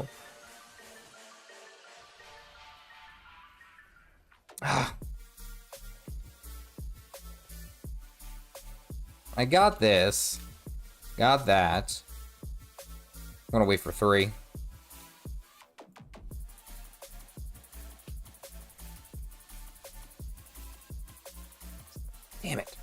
I got this. Got that. I'm gonna wait for 3. Damn it.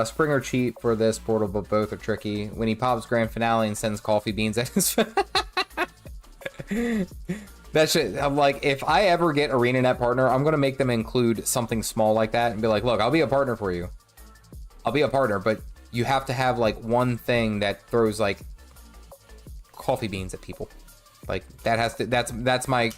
Spring or cheat for this portal, but both are tricky. When he pops grand finale and sends coffee beans at his... That shit, I'm like, if I ever get ArenaNet partner, I'm gonna make them include something small like that and be like, look, I'll be a partner for you. I'll be a partner, but you have to have like one thing that throws like coffee beans at people. Like that has to, that's my...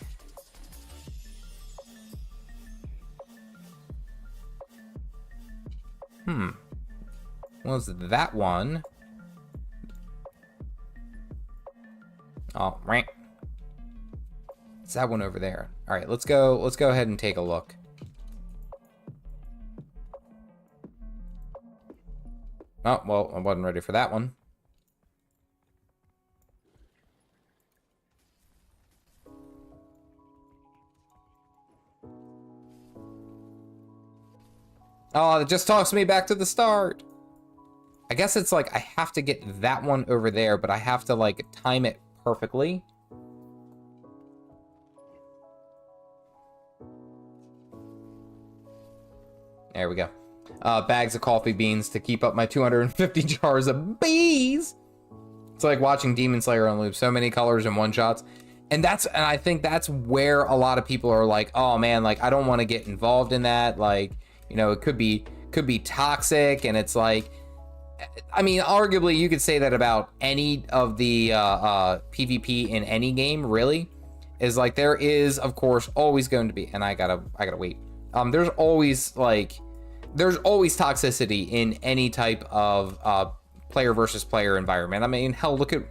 Was that one? Oh, right. It's that one over there. All right, let's go ahead and take a look. Oh, well, I wasn't ready for that one. Oh, it just tossed me back to the start. I guess it's like I have to get that one over there, but I have to like time it perfectly. There we go. Bags of coffee beans to keep up my 250 jars of bees. It's like watching Demon Slayer on loop. So many colors and one shots. And I think that's where a lot of people are like, oh man, like I don't want to get involved in that. Like, you know, it could be toxic, and it's like, I mean, arguably you could say that about any of the PvP in any game, really. Is like there is, of course, always going to be, and I gotta wait. There's always toxicity in any type of player versus player environment. I mean, hell, look at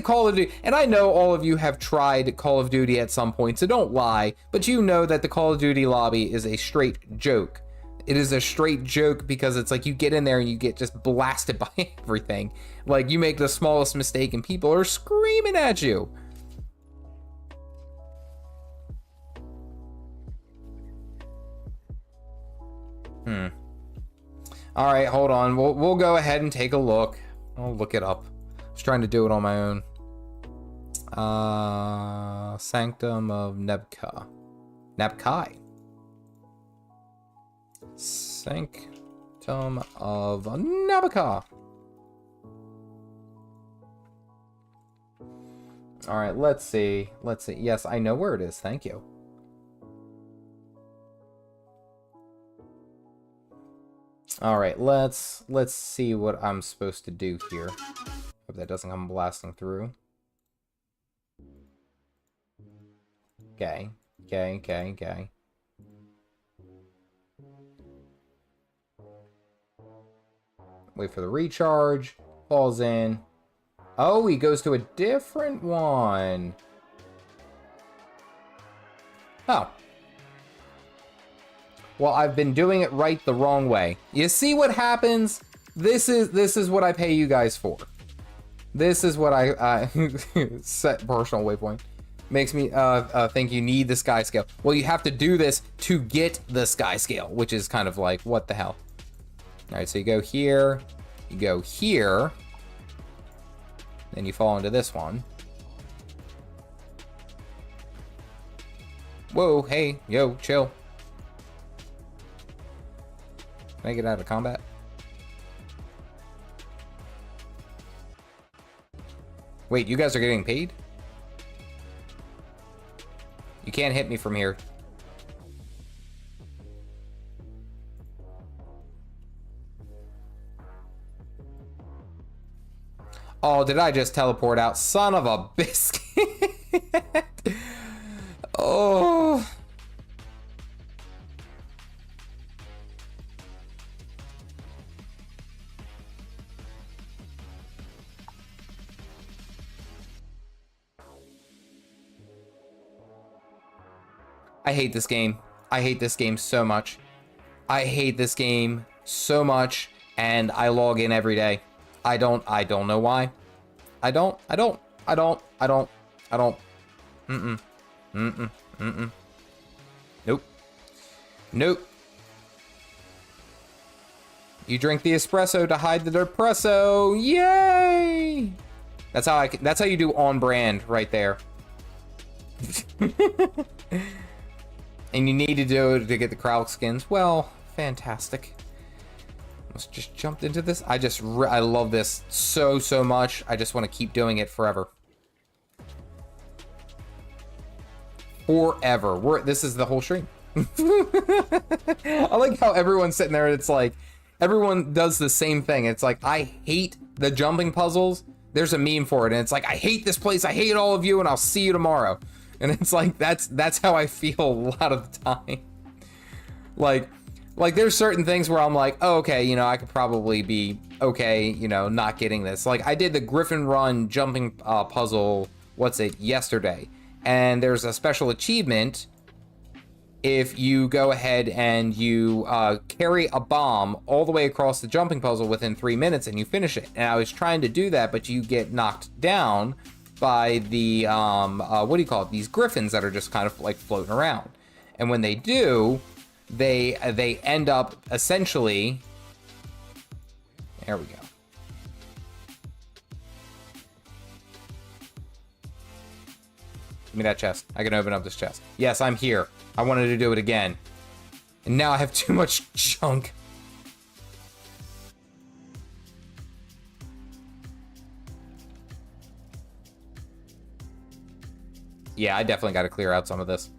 Call of Duty, and I know all of you have tried Call of Duty at some point, so don't lie, but you know that the Call of Duty lobby is a straight joke. It is a straight joke because it's like you get in there and you get just blasted by everything. Like you make the smallest mistake and people are screaming at you. All right, hold on. We'll go ahead and take a look. I'll look it up. I was trying to do it on my own. Sanctum of Nebkai. Sanctum of Nebkai. All right, let's see. Yes, I know where it is. Thank you. All right, let's see what I'm supposed to do here. Hope that doesn't come blasting through. Okay. Wait for the recharge. Falls in. Oh, he goes to a different one. Oh. Well, I've been doing it right the wrong way. You see what happens? This is what I pay you guys for. This is what I set personal waypoint. Makes me think you need the skyscale. Well, you have to do this to get the skyscale, which is kind of like, what the hell? All right, so you go here, then you fall into this one. Whoa, hey, yo, chill. Can I get out of combat? Wait, you guys are getting paid? You can't hit me from here. Oh, did I just teleport out? Son of a biscuit. Oh. I hate this game. I hate this game so much. I hate this game so much, and I log in every day. I don't know why. I don't. Nope. Nope. You drink the espresso to hide the depresso. Yay! That's how you do on brand right there. And you need to do it to get the crowd skins. Well, fantastic. Let's just jump into this. I love this so much. I just want to keep doing it forever. Forever. This is the whole stream. I like how everyone's sitting there. It's like everyone does the same thing. It's like, I hate the jumping puzzles. There's a meme for it, and it's like, I hate this place. I hate all of you, and I'll see you tomorrow. And it's like, that's how I feel a lot of the time. Like there's certain things where I'm like, oh, okay, you know, I could probably be okay, you know, not getting this. Like, I did the Griffin Run jumping puzzle, yesterday. And there's a special achievement if you go ahead and you carry a bomb all the way across the jumping puzzle within 3 minutes and you finish it. And I was trying to do that, but you get knocked down by the, what do you call it? These griffins that are just kind of like floating around. And when they do, they end up essentially, there we go. Give me that chest. I can open up this chest. Yes, I'm here. I wanted to do it again. And now I have too much junk. Yeah, I definitely got to clear out some of this.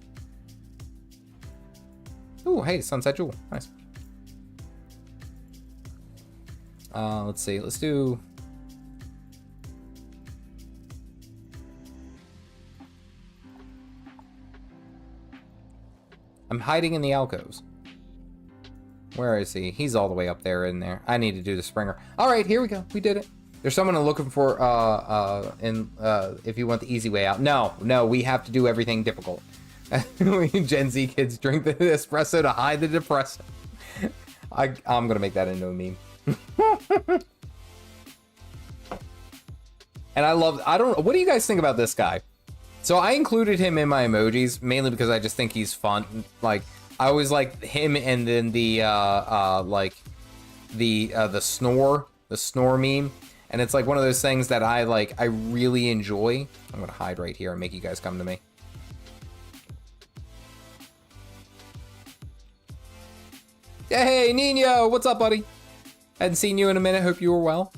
Ooh, hey, Sunset Jewel. Nice. Let's see. Let's do... I'm hiding in the alcoves. Where is he? He's all the way up there in there. I need to do the Springer. All right, here we go. We did it. There's someone looking for, if you want the easy way out. No, we have to do everything difficult. Gen Z kids drink the espresso to hide the depresso. I'm going to make that into a meme. And what do you guys think about this guy? So I included him in my emojis mainly because I just think he's fun. Like, I always like him, and then the snore meme. And it's like one of those things that I really enjoy. I'm gonna hide right here and make you guys come to me. Hey, Nino, what's up, buddy? Hadn't seen you in a minute. Hope you were well.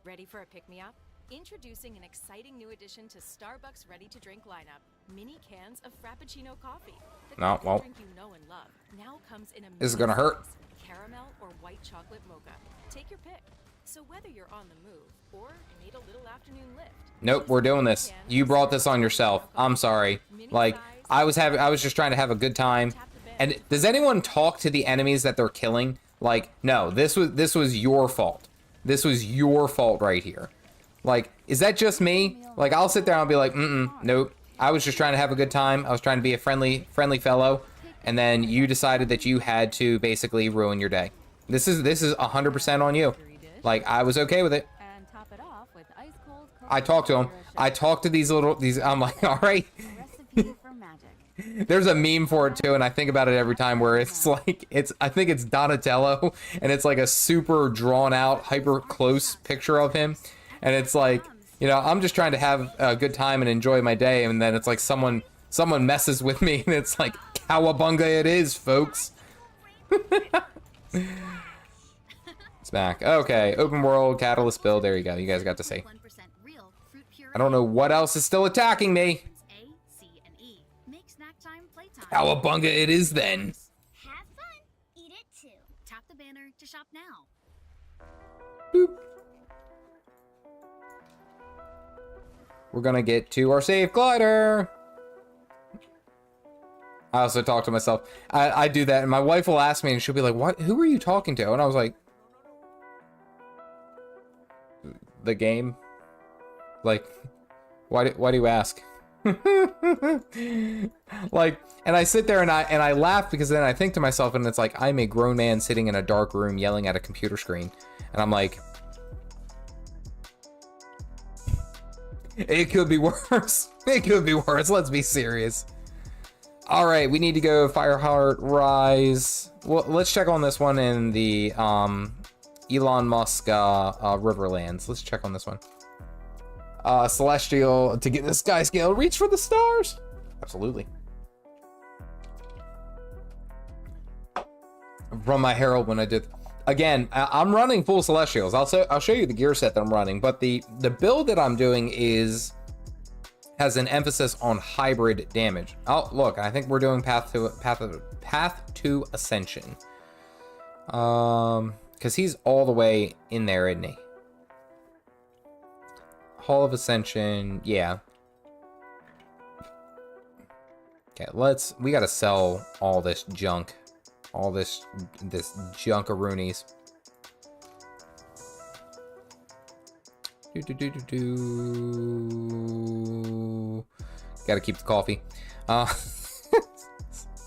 Ready for a pick-me-up? Introducing an exciting new addition to Starbucks ready-to-drink lineup: mini cans of Frappuccino coffee. The drink you know and love now comes in a this is gonna hurt. Caramel or white chocolate mocha. Take your pick. So whether you're on the move or you need a little afternoon lift. Nope, we're doing this. You brought this on yourself. I'm sorry. Like, I was just trying to have a good time. And does anyone talk to the enemies that they're killing? Like, no, this was your fault. This was your fault right here. Like, is that just me? Like, I'll sit there and I'll be like, nope. I was just trying to have a good time. I was trying to be a friendly fellow. And then you decided that you had to basically ruin your day. This is 100% on you. Like, I was okay with it. I talked to him. I talked to these, I'm like, all right. There's a meme for it too, and I think about it every time where it's like, I think it's Donatello, and it's like a super drawn out, hyper close picture of him. And it's like, you know, I'm just trying to have a good time and enjoy my day, and then it's like someone messes with me, and it's like, cowabunga it is, folks. It's back. Okay, open world, catalyst build. There you go. You guys got to see. I don't know what else is still attacking me. Cowabunga it is then. Have fun. Eat it too. Tap the banner to shop now. Boop. We're gonna get to our safe glider. I also talk to myself. I do that, and my wife will ask me, and she'll be like, "What? Who are you talking to?" And I was like, "The game." Like, why do you ask? Like, and I sit there and I laugh because then I think to myself, and it's like I'm a grown man sitting in a dark room yelling at a computer screen, and I'm like, it could be worse. It could be worse. Let's be serious. All right, we need to go Fireheart Rise. Well, let's check on this one in the Elon Musk Riverlands. Let's check on this one. Celestial to get the skyscale. Reach for the stars. Absolutely. From my Herald when I did. Again, I'm running full Celestials. I'll show you the gear set that I'm running, but the build that I'm doing has an emphasis on hybrid damage. Oh, look, I think we're doing path to Ascension. Because he's all the way in there, isn't he? Hall of Ascension, yeah. Okay, we gotta sell all this junk. All this junkaroonies. Gotta keep the coffee.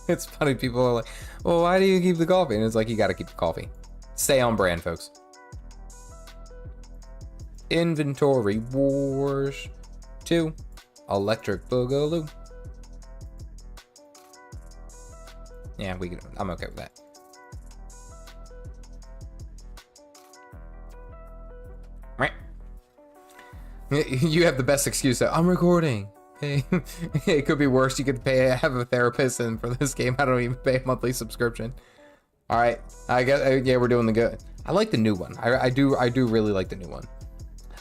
It's funny, people are like, well, why do you keep the coffee? And it's like, you gotta keep the coffee. Stay on brand, folks. Inventory Wars 2. Electric Boogaloo. Yeah, I'm okay with that. Right. You have the best excuse. I'm recording. Hey, it could be worse. You could have a therapist, and for this game, I don't even pay a monthly subscription. All right, I guess yeah, we're doing the good. I like the new one. I do really like the new one.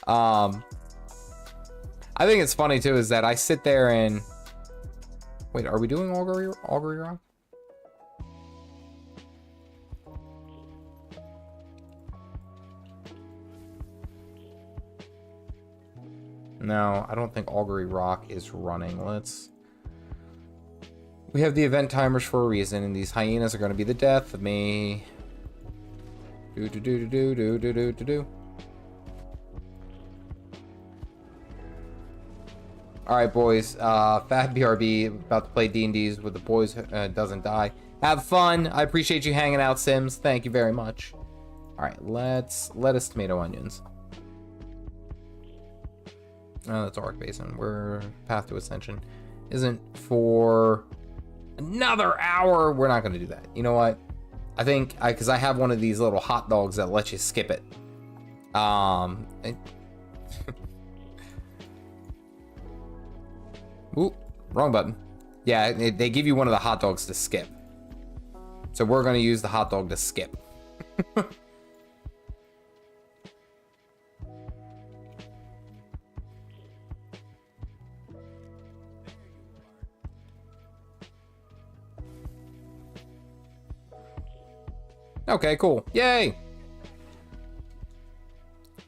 I think it's funny too is that I sit there and wait. Are we doing Augury Rock? No, I don't think Augury Rock is running. We have the event timers for a reason, and these hyenas are going to be the death of me. Do. All right, boys. Fat BRB about to play D&Ds with the boys. Doesn't die. Have fun. I appreciate you hanging out, Sims. Thank you very much. All right, lettuce, tomato, onions. Oh, that's Arc Basin. We're Path to Ascension. Isn't for another hour. We're not going to do that. You know what? I think because I have one of these little hot dogs that lets you skip it. Ooh, wrong button. Yeah, they give you one of the hot dogs to skip. So we're going to use the hot dog to skip. Okay, cool. Yay!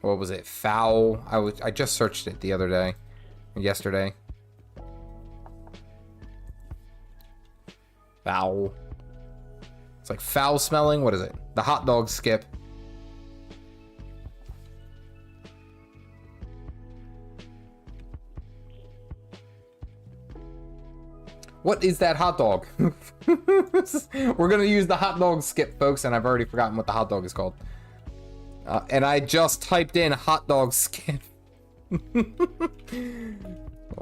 What was it? Foul? I just searched it the other day. Yesterday. Foul. It's like foul smelling. What is it? The hot dog skip. What is that hot dog? We're gonna use the hot dog skip, folks, and I've already forgotten what the hot dog is called. And I just typed in hot dog skip.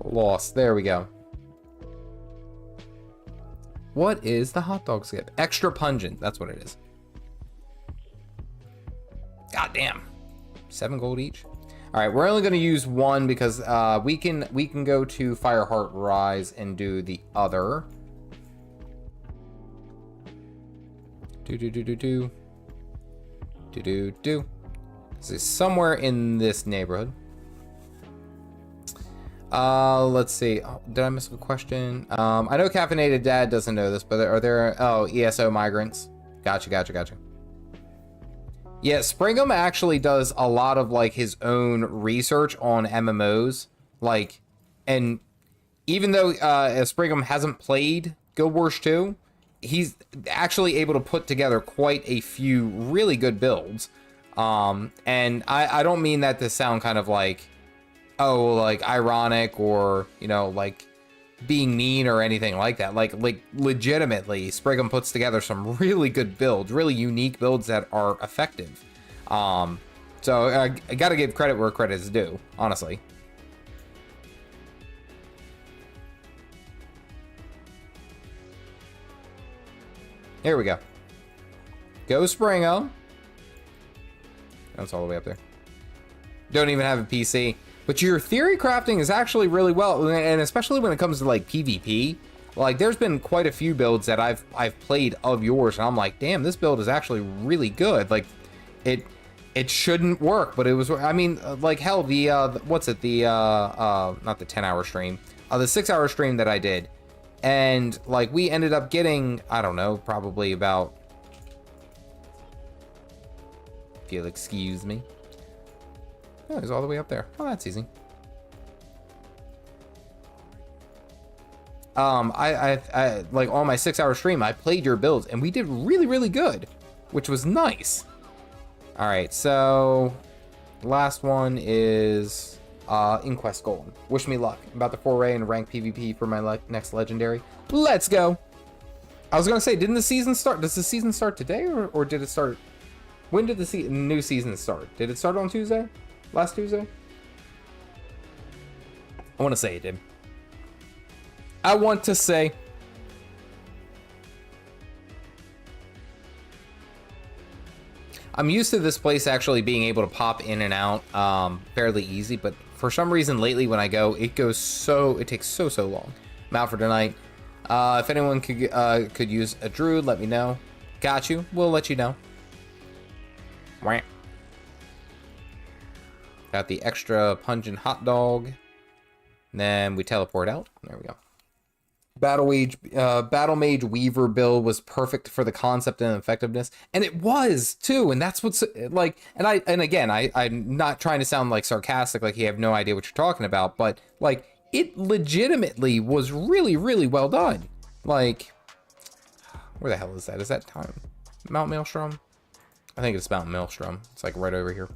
Lost. There we go. What is the hot dog skip? Extra pungent. That's what it is. God damn. 7 gold each. All right, we're only going to use one because we can go to Fireheart Rise and do the other. Do. This is somewhere in this neighborhood. Let's see. Oh, did I miss a question? I know Caffeinated Dad doesn't know this, but are there... Oh, ESO migrants. Gotcha. Yeah, Springham actually does a lot of, like, his own research on MMOs. Like, and even though Springham hasn't played Guild Wars 2, he's actually able to put together quite a few really good builds. And I don't mean that to sound kind of like, oh, like ironic or, you know, like being mean or anything like that. Like legitimately, Springham puts together some really good builds, really unique builds that are effective. So I gotta give credit where credit is due, honestly. Here we go. Go Springham. That's all the way up there. Don't even have a PC. But your theory crafting is actually really well, and especially when it comes to like PvP. Like there's been quite a few builds that I've played of yours, and I'm like, damn, this build is actually really good. Like it shouldn't work, but it was. I mean, like hell, the what's it? The not the 10-hour stream, the 6-hour stream that I did, and like we ended up getting, I don't know, probably about. If you'll excuse me. Oh, it's all the way up there. Oh, that's easy. I like on my 6-hour stream, I played your builds and we did really good, which was nice. All right, so last one is Inquest Golem. Wish me luck. I'm about to foray and rank PvP for my next legendary. Let's go. I was gonna say, didn't the season start? Does the season start today or did it start? When did the new season start? Did it start on Tuesday? Last Tuesday? I want to say it did. I want to say. I'm used to this place actually being able to pop in and out fairly easy, but for some reason lately when I go, it takes so long. I'm out for tonight. If anyone could use a druid, let me know. Got you. We'll let you know. Wah. Got the extra pungent hot dog. And then we teleport out. There we go. Battle Mage Weaver build was perfect for the concept and effectiveness, and it was too. And that's what's like. And again, I'm not trying to sound like sarcastic, like you have no idea what you're talking about, but like it legitimately was really well done. Like, where the hell is that? Is that Mount Maelstrom? I think it's Mount Maelstrom. It's like right over here.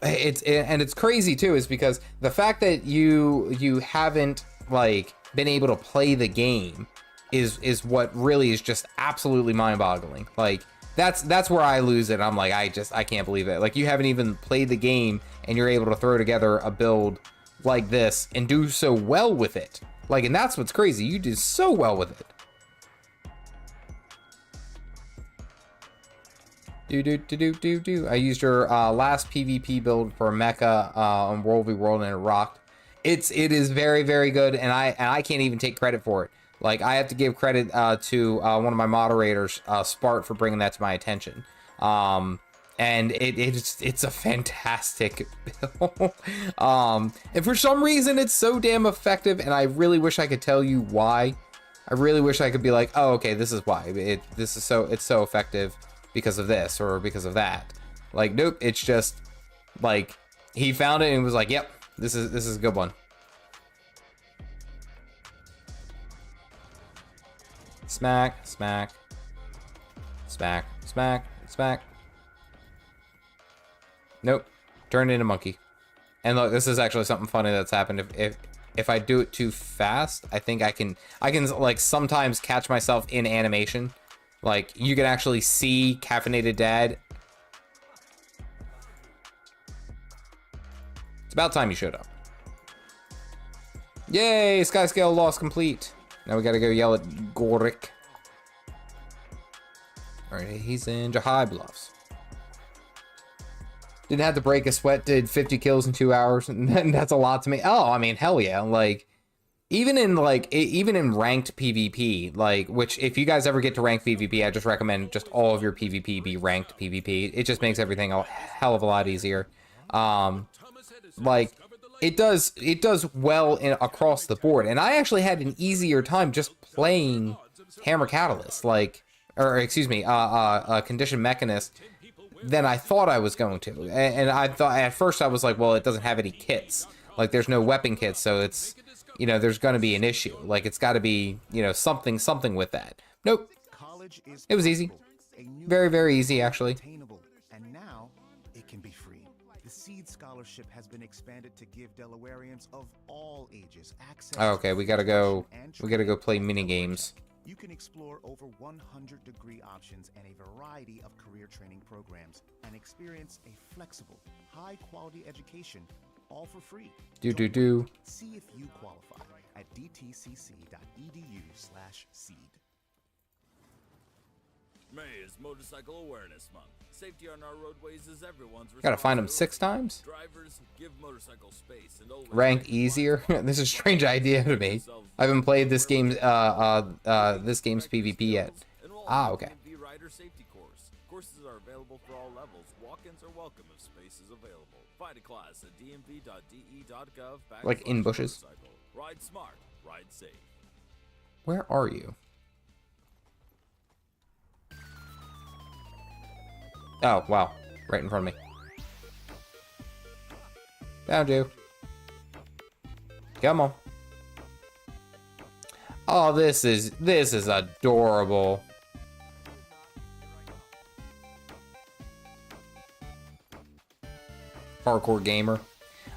It's crazy too, is because the fact that you haven't like been able to play the game is what really is just absolutely mind-boggling. Like that's where I lose it. I'm like, I can't believe it. Like you haven't even played the game and you're able to throw together a build like this and do so well with it. Like, and that's what's crazy. You do so well with it. I used your last PvP build for Mecha on World v World and it rocked. It is very good, and I can't even take credit for it. Like I have to give credit to one of my moderators, Spart, for bringing that to my attention. And it's a fantastic build. And for some reason it's so damn effective, and I really wish I could tell you why. I really wish I could be like, oh, okay, this is why. It's so effective because of this or because of that. Like, nope, it's just like he found it and was like, yep, this is a good one. Smack. Nope, turned into monkey. And look, this is actually something funny that's happened. If I do it too fast, I think I can like sometimes catch myself in animation. Like you can actually see Caffeinated Dad. It's about time you showed up. Yay, skyscale loss complete. Now we gotta go yell at Gorik. Alright, he's in Jahai Bluffs. Didn't have to break a sweat, did 50 kills in 2 hours, and that's a lot to me. Oh, I mean, hell yeah. Like, even in ranked PvP, like, which if you guys ever get to ranked PvP, I just recommend just all of your PvP be ranked PvP. It just makes everything a hell of a lot easier. Like, it does well across the board. And I actually had an easier time just playing Hammer Catalyst, like, or excuse me, Condition Mechanist, than I thought I was going to. And I thought at first I was like, well, it doesn't have any kits. Like, there's no weapon kits, so it's, you know, there's going to be an issue. Like, it's got to be, you know, something with that. Nope. It was easy. Very, very easy, actually. And now it can be free. The Seed Scholarship has been expanded to give Delawareans of all ages access. Oh, okay, we gotta go play mini games. You can explore over 100 degree options and a variety of career training programs and experience a flexible, high-quality education, all for free. Do. See if you qualify at dtcc.edu/seed. May is Motorcycle Awareness Month. Safety on our roadways is everyone's responsibility. Gotta find them 6 times. Drivers, give motorcycle space and always Ranked easier. This is a strange idea to me. I haven't played this game's PvP yet. Ah, okay. Rider safety course. Courses are available for all levels. Walk-ins are welcome if space is available. Find a class at dmv.de.gov. Like in bushes. Ride smart, ride safe. Where are you? Oh, wow. Right in front of me. Found you. Come on. Oh, this is adorable. Hardcore gamer.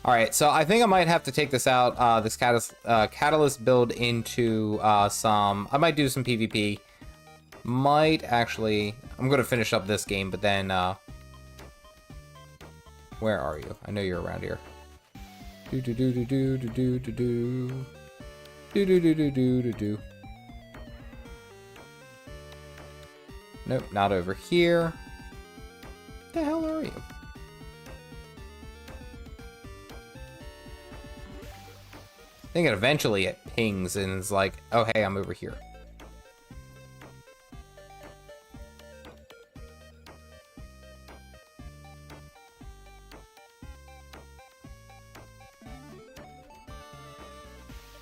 Alright, so I think I might have to take this out, this Catalyst build into some... I might do some PvP. Might actually... I'm going to finish up this game, but then... where are you? I know you're around here. Nope, not over here. What the hell are you? I think eventually it pings and it's like, oh hey, I'm over here.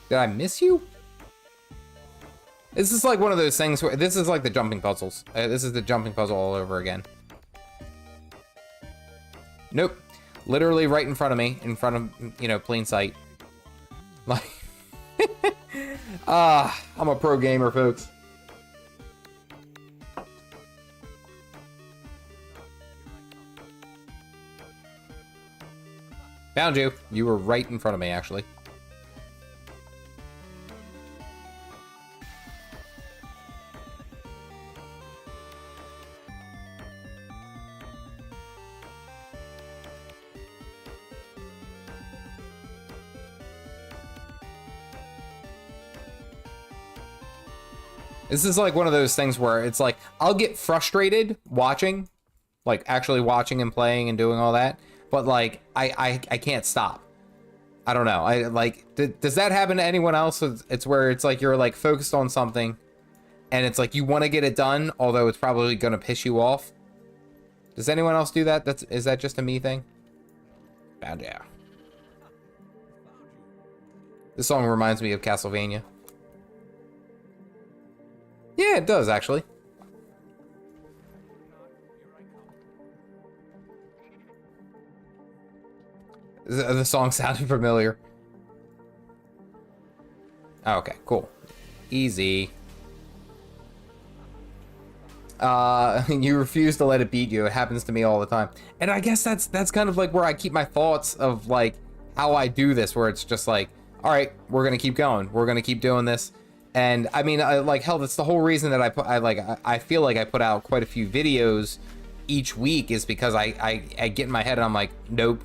Did I miss you? This is like one of those things where this is like the jumping puzzles. This is the jumping puzzle all over again. Nope. Literally right in front of me, in front of, you know, plain sight. Like, I'm a pro gamer, folks. Found you. You were right in front of me, actually. This is like one of those things where it's like, I'll get frustrated watching, like actually watching and playing and doing all that, but like, I can't stop. I don't know. I like, does that happen to anyone else? It's where it's like, you're like focused on something and it's like, you want to get it done, although it's probably going to piss you off. Does anyone else do that? Is that just a me thing? Found ya. This song reminds me of Castlevania. Yeah, it does, actually. The song sounded familiar. Oh, okay, cool. Easy. You refuse to let it beat you. It happens to me all the time. And I guess that's kind of like where I keep my thoughts of like how I do this, where it's just like, all right, we're going to keep going. We're going to keep doing this. And I mean, like, hell, that's the whole reason that I feel like I put out quite a few videos each week is because I get in my head and I'm like, nope,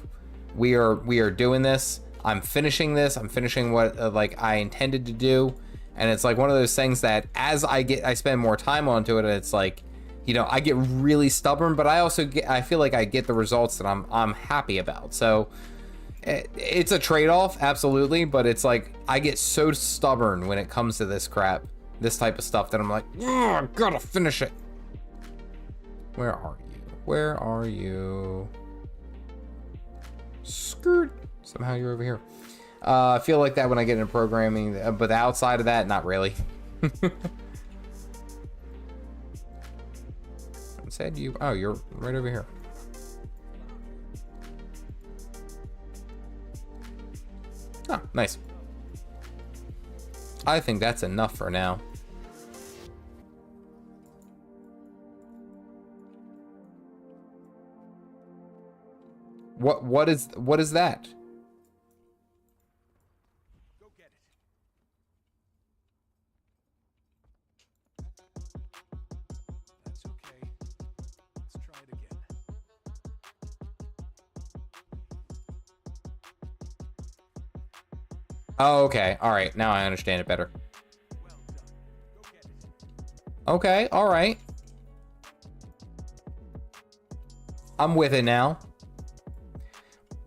we are doing this. I'm finishing this. I'm finishing what like I intended to do. And it's like one of those things that as I spend more time onto it, it's like, you know, I get really stubborn, but I feel like I get the results that I'm happy about. So it's a trade-off, absolutely, but it's like I get so stubborn when it comes to this crap, this type of stuff, that I'm like, I gotta finish it. Where are you? Where are you? Skirt. Somehow you're over here. I feel like that when I get into programming, but outside of that, not really. Said you. Oh, you're right over here. Oh, nice. I think that's enough for now. What is that? Go get it. That's okay. Let's try it again. Oh, okay. All right. Now I understand it better. Well done. Go get it. Okay. All right. I'm with it now.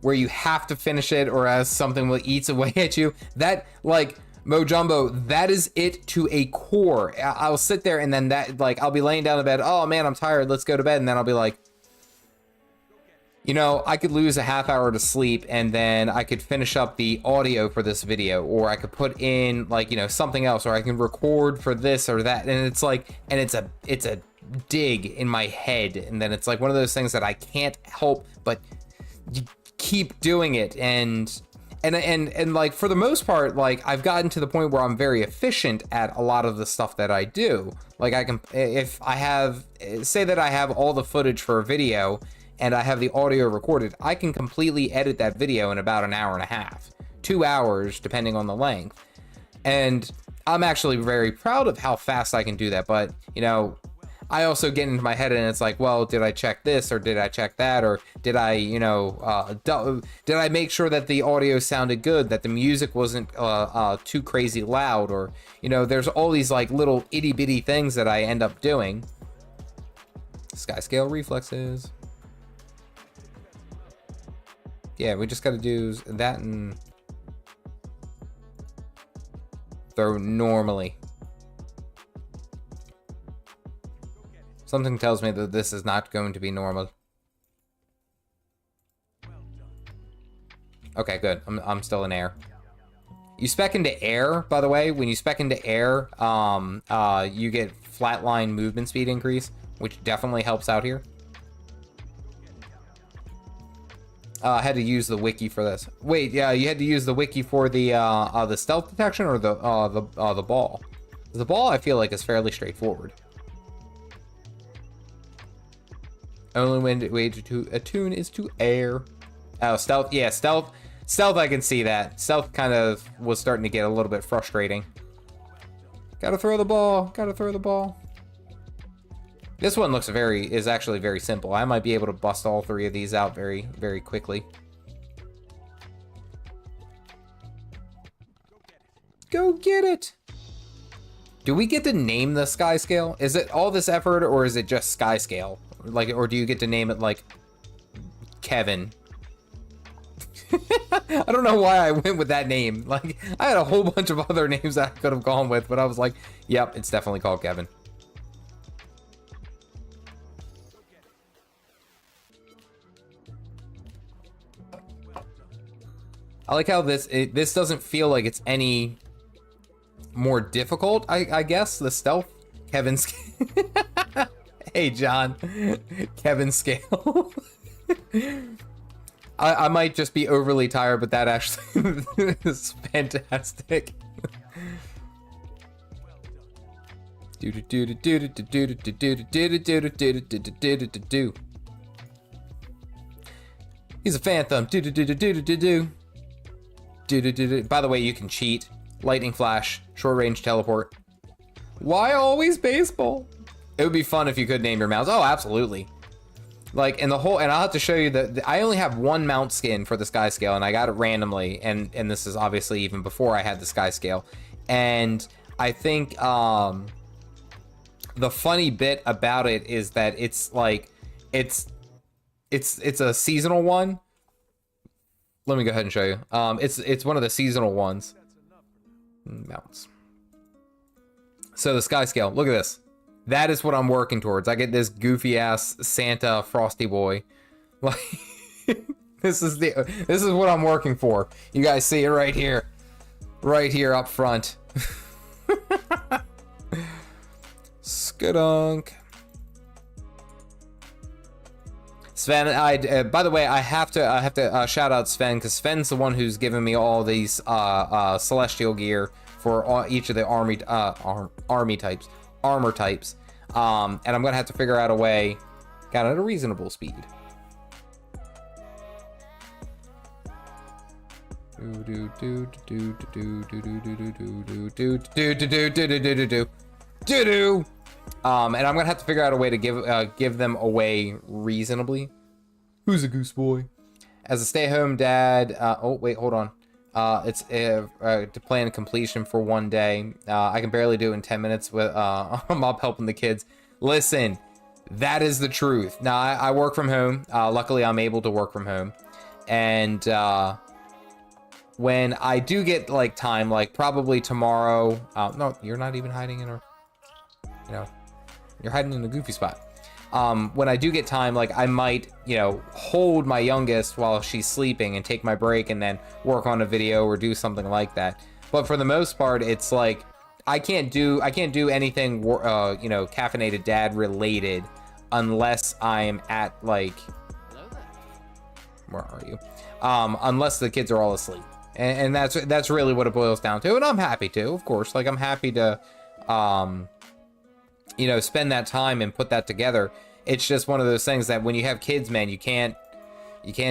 Where you have to finish it or as something will eats away at you. That, like, Mojumbo, that is it to a core. I'll sit there and then that, like, I'll be laying down in bed. Oh, man, I'm tired. Let's go to bed. And then I'll be like, you know, I could lose a half hour to sleep and then I could finish up the audio for this video, or I could put in, like, you know, something else, or I can record for this or that. And it's like, and it's a dig in my head. And then it's like one of those things that I can't help but keep doing it. And like, for the most part, like, I've gotten to the point where I'm very efficient at a lot of the stuff that I do. Like, I can, if I have, say that I have all the footage for a video and I have the audio recorded, I can completely edit that video in about an hour and a half, 2 hours, depending on the length. And I'm actually very proud of how fast I can do that. But, you know, I also get into my head and it's like, well, did I check this or did I check that? Or did I, you know, did I make sure that the audio sounded good, that the music wasn't too crazy loud? Or, you know, there's all these like little itty bitty things that I end up doing. Skyscale reflexes. Yeah, we just got to do that and throw normally. Something tells me that this is not going to be normal. Okay, good. I'm still in air. You spec into air, by the way. When you spec into air, you get flatline movement speed increase, which definitely helps out here. I had to use the wiki for this. Wait, yeah, you had to use the wiki for the stealth detection or the ball. The ball, I feel like, is fairly straightforward. Only way to attune is to air. Oh, stealth. Yeah, stealth. Stealth, I can see that. Stealth kind of was starting to get a little bit frustrating. Gotta throw the ball. Gotta throw the ball. This one is actually very simple. I might be able to bust all three of these out very, very quickly. Go get it. Do we get to name the skyscale? Is it all this effort or is it just skyscale? Like, or do you get to name it like Kevin? I don't know why I went with that name. Like, I had a whole bunch of other names that I could have gone with, but I was like, yep, it's definitely called Kevin. I like how this doesn't feel like it's any more difficult, I guess. The stealth. Kevin's. Hey, John. Kevin scale. I might just be overly tired, but that actually is fantastic. He's a phantom. By the way, you can cheat. Lightning flash, short range teleport. Why always baseball? It would be fun if you could name your mounts. Oh, absolutely. Like, and I'll have to show you that I only have one mount skin for the skyscale, and I got it randomly, and this is obviously even before I had the skyscale. And I think the funny bit about it is that it's like it's a seasonal one. Let me go ahead and show you. It's one of the seasonal ones. Mounts. So the skyscale, look at this. That is what I'm working towards. I get this goofy ass Santa Frosty boy. Like, This is what I'm working for. You guys see it right here up front. Skadunk. Sven, by the way, I have to shout out Sven, because Sven's the one who's given me all these celestial gear for each of the armor types. And I'm gonna have to figure out a way, got at a reasonable speed. And I'm gonna have to figure out a way to give them away reasonably. Who's a goose boy? As a stay-home dad. Oh wait, hold on. It's to plan completion for one day. I can barely do it in 10 minutes with I'm up helping the kids. Listen, that is the truth. Now I work from home. Luckily, I'm able to work from home, and when I do get like time, like probably tomorrow. No, you're not even hiding in a. You know, you're hiding in a goofy spot. When I do get time, like I might, you know, hold my youngest while she's sleeping and take my break and then work on a video or do something like that. But for the most part, it's like I can't do anything, you know, Caffeinated Dad related unless I'm at like, where are you? Unless the kids are all asleep, and that's really what it boils down to. And I'm happy to, of course, like I'm happy to, you know, spend that time and put that together. It's just one of those things that when you have kids, man, you can't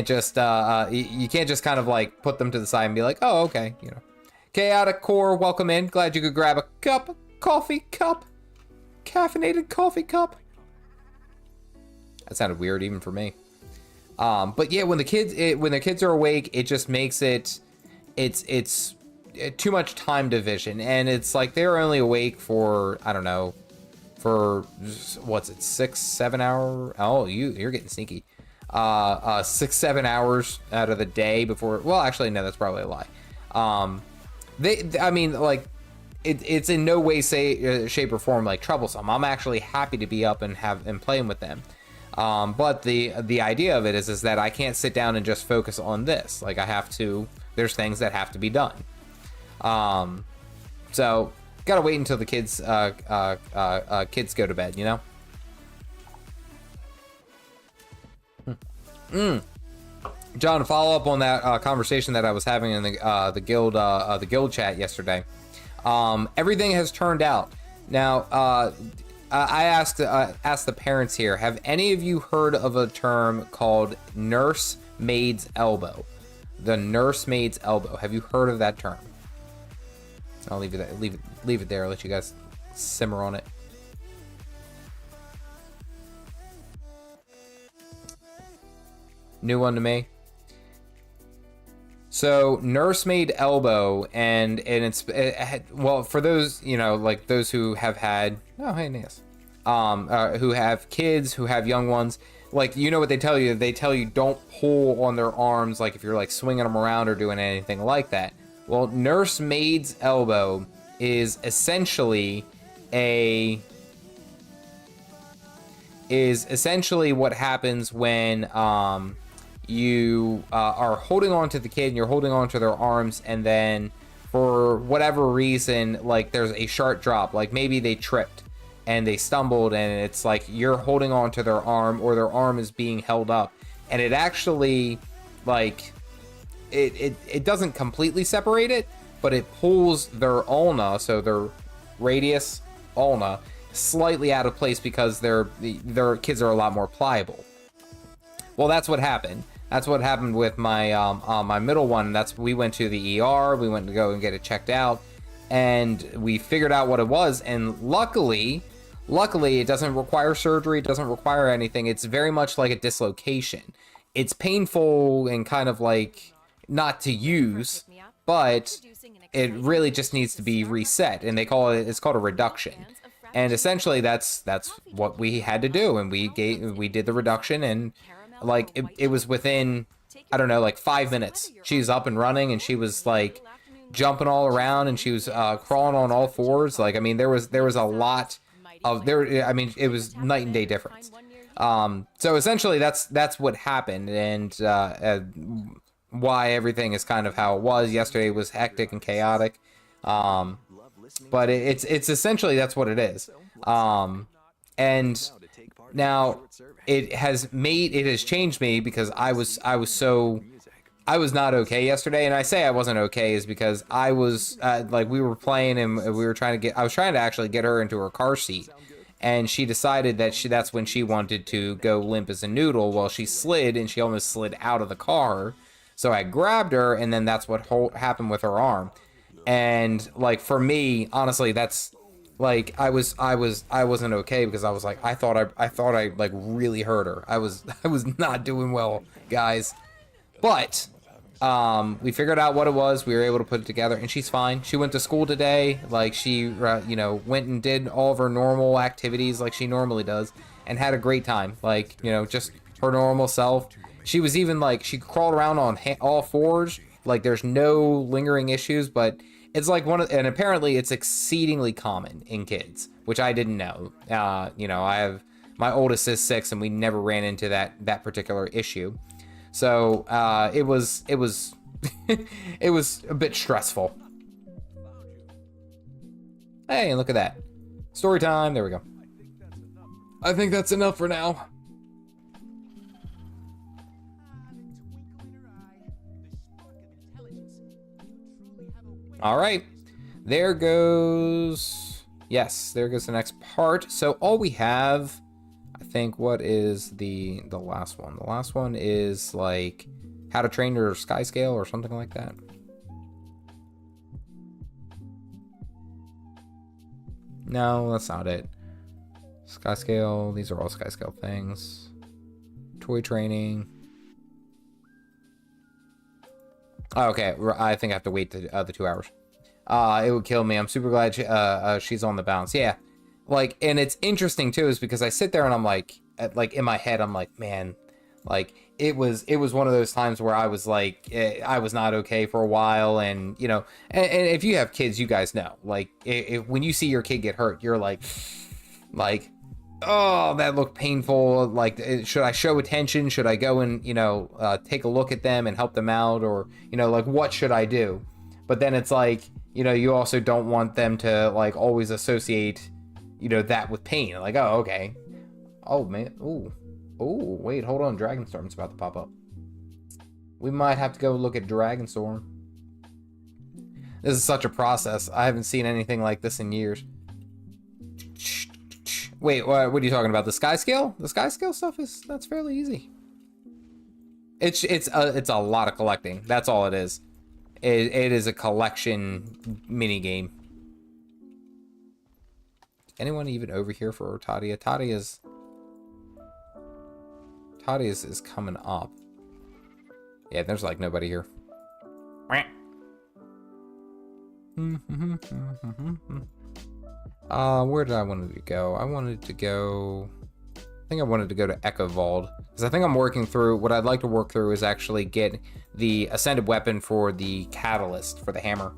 just kind of like put them to the side and be like, oh, okay, you know. Chaotic Core, welcome in. Glad you could grab a coffee cup. Caffeinated coffee cup. That sounded weird even for me. But yeah, when the kids are awake, it just makes it's too much time division, and it's like they're only awake for, I don't know, for what's it, 6-7 hours? Oh, you're getting sneaky. 6-7 hours out of the day before. Well, actually, no, that's probably a lie. I mean, like, it's in no way, shape, or form like troublesome. I'm actually happy to be up and playing with them. But the idea of it is that I can't sit down and just focus on this. Like I have to. There's things that have to be done. So. Gotta wait until the kids go to bed, you know. John, follow up on that conversation that I was having in the guild chat yesterday. Everything has turned out. Now, I asked the parents here. Have any of you heard of a term called nursemaid's elbow? The nursemaid's elbow. Have you heard of that term? I'll leave it there. I'll let you guys simmer on it. New one to me. So nursemaid elbow, and it's well, for those, you know, like those who have had, oh hey Nias, who have kids, who have young ones, like, you know what they tell you? They tell you don't pull on their arms, like if you're like swinging them around or doing anything like that. Well, nursemaid's elbow is essentially what happens when you are holding on to the kid and you're holding on to their arms, and then for whatever reason, like there's a sharp drop, like maybe they tripped and they stumbled, and it's like you're holding on to their arm, or their arm is being held up, and it actually, like, it doesn't completely separate it, but it pulls their ulna, so their radius ulna, slightly out of place because their kids are a lot more pliable. Well, that's what happened. That's what happened with my my middle one. We went to the ER. We went to go and get it checked out, and we figured out what it was. And luckily, it doesn't require surgery. It doesn't require anything. It's very much like a dislocation. It's painful and kind of like not to use, but it really just needs to be reset, and it's called a reduction. And essentially that's what we had to do, and we did the reduction, and like it was within, I don't know, like 5 minutes. She's up and running, and she was like jumping all around, and she was crawling on all fours. Like, I mean, there was a lot of I mean, it was night and day difference. So essentially that's what happened, and why everything is kind of how it was. Yesterday was hectic and chaotic. But it's essentially that's what it is. And now it has changed me because I was not okay yesterday. And I say I wasn't okay is because I was like, we were playing and we were I was trying to actually get her into her car seat, and she decided that that's when she wanted to go limp as a noodle. Well, she slid and she almost slid out of the car. So I grabbed her, and then that's what happened with her arm. And like, for me, honestly, that's like, I wasn't okay because I was like, I thought I like really hurt her. I was not doing well, guys. But we figured out what it was. We were able to put it together, and she's fine. She went to school today. Like, she you know, went and did all of her normal activities like she normally does, and had a great time. Like, you know, just her normal self. She was even like, she crawled around on all fours. Like, there's no lingering issues, but it's like and apparently it's exceedingly common in kids, which I didn't know. You know, my oldest is 6, and we never ran into that particular issue. So it was it was a bit stressful. Hey, and look at that. Story time. There we go. I think that's enough for now. All right, there goes, yes, there goes the next part. So all we have, I think, what is the last one? The last one is like how to train your skyscale or something like that. No, that's not it. Skyscale, these are all skyscale things. Toy training. Oh, okay, I think I have to wait the 2 hours. It would kill me. I'm super glad she's on the bounce. Yeah, like, and it's interesting too, is because I sit there and I'm like in my head, I'm like, man, like it was one of those times where I was like, I was not okay for a while, and you know, and if you have kids, you guys know, like, when you see your kid get hurt, you're like, oh, that looked painful. Like, should I show attention? Should I go and, you know, take a look at them and help them out? Or, you know, like, what should I do? But then it's like, you know, you also don't want them to, like, always associate, you know, that with pain. Like, oh, okay. Oh, man. Ooh. Ooh, wait, hold on. Dragonstorm's about to pop up. We might have to go look at Dragonstorm. This is such a process. I haven't seen anything like this in years. Wait, what are you talking about? The skyscale? The skyscale stuff that's fairly easy. It's a lot of collecting. That's all it is. It is a collection mini game. Anyone even over here for Tadia? Tadia is coming up. Yeah, there's like nobody here. Where did I want to go? I wanted to go to Echo Vault, because I think I'm working through, what I'd like to work through is actually get the ascended weapon for the catalyst for the hammer.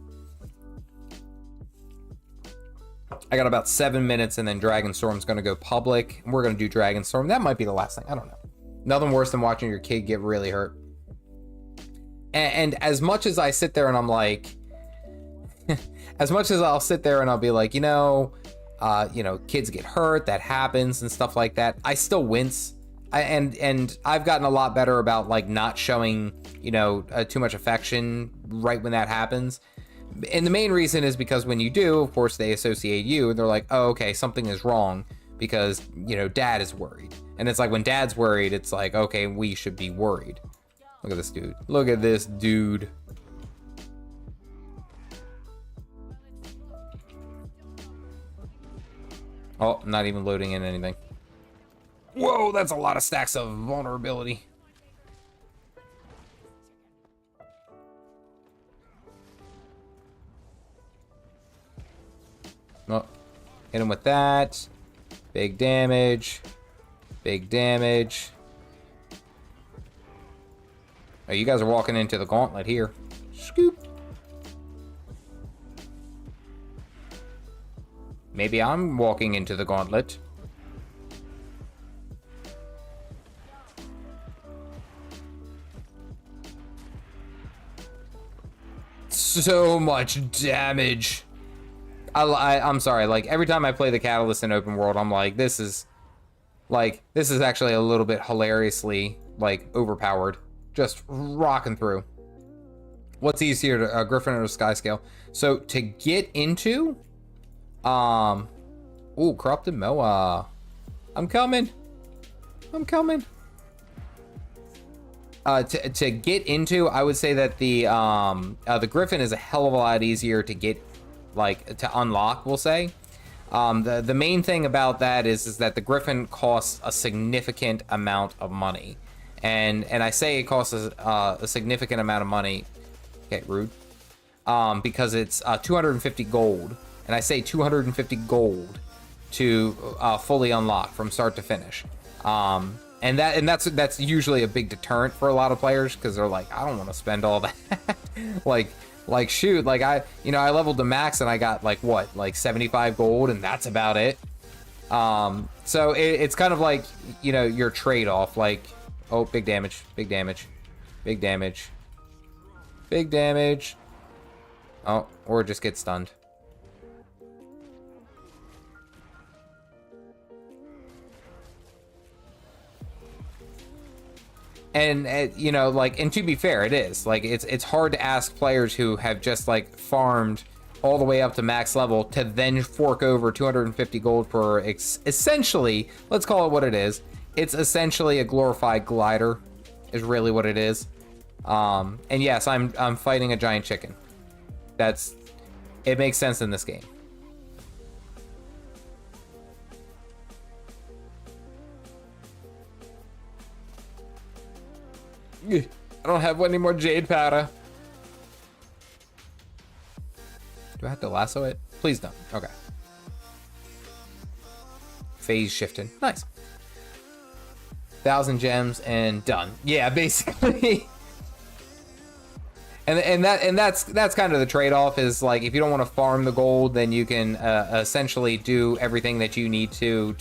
I got about 7 minutes, and then Dragonstorm's going to go public. We're going to do Dragonstorm. That might be the last thing. I don't know. Nothing worse than watching your kid get really hurt. And as much as I sit there and I'm like, as much as I'll sit there and I'll be like, you know, kids get hurt, that happens and stuff like that, I still wince. And I've gotten a lot better about, like, not showing, you know, too much affection right when that happens. And the main reason is because when you do, of course, they associate you, and they're like, oh, okay, something is wrong because, you know, dad is worried. And it's like, when dad's worried, it's like, okay, we should be worried. Look at this dude. Look at this dude. Oh, not even loading in anything. Whoa, that's a lot of stacks of vulnerability. Oh, hit him with that. Big damage. Big damage. Oh, you guys are walking into the gauntlet here. Scoop. Maybe I'm walking into the gauntlet. so much damage. I'm sorry, like every time I play the Catalyst in open world, I'm like, this is actually a little bit hilariously like overpowered. Just rocking through. What's easier, to Griffin or skyscale? So to get into, ooh, corrupted Moa. I'm coming. To get into, I would say that the Griffin is a hell of a lot easier to get, like, to unlock, we'll say. The main thing about that is that the Griffin costs a significant amount of money. And I say it costs a significant amount of money. Okay, rude. Because it's 250 gold. And I say 250 gold to fully unlock from start to finish. And that's usually a big deterrent for a lot of players, because they're like, I don't want to spend all that. like shoot, like I leveled to max and I got like 75 gold, and that's about it. So it's kind of like, your trade-off, like, oh, big damage. Oh, or just get stunned. And like, and to be fair, it is like, it's hard to ask players who have just like farmed all the way up to max level to then fork over 250 gold for essentially, let's call it what it is. It's essentially a glorified glider, is really what it is. And yes, I'm fighting a giant chicken. It makes sense in this game. I don't have any more jade powder. Do I have to lasso it? Please don't. Okay. Phase shifting. Nice. 1,000 gems and done. Yeah, basically. and that's kind of the trade-off, is like, if you don't want to farm the gold, then you can essentially do everything that you need to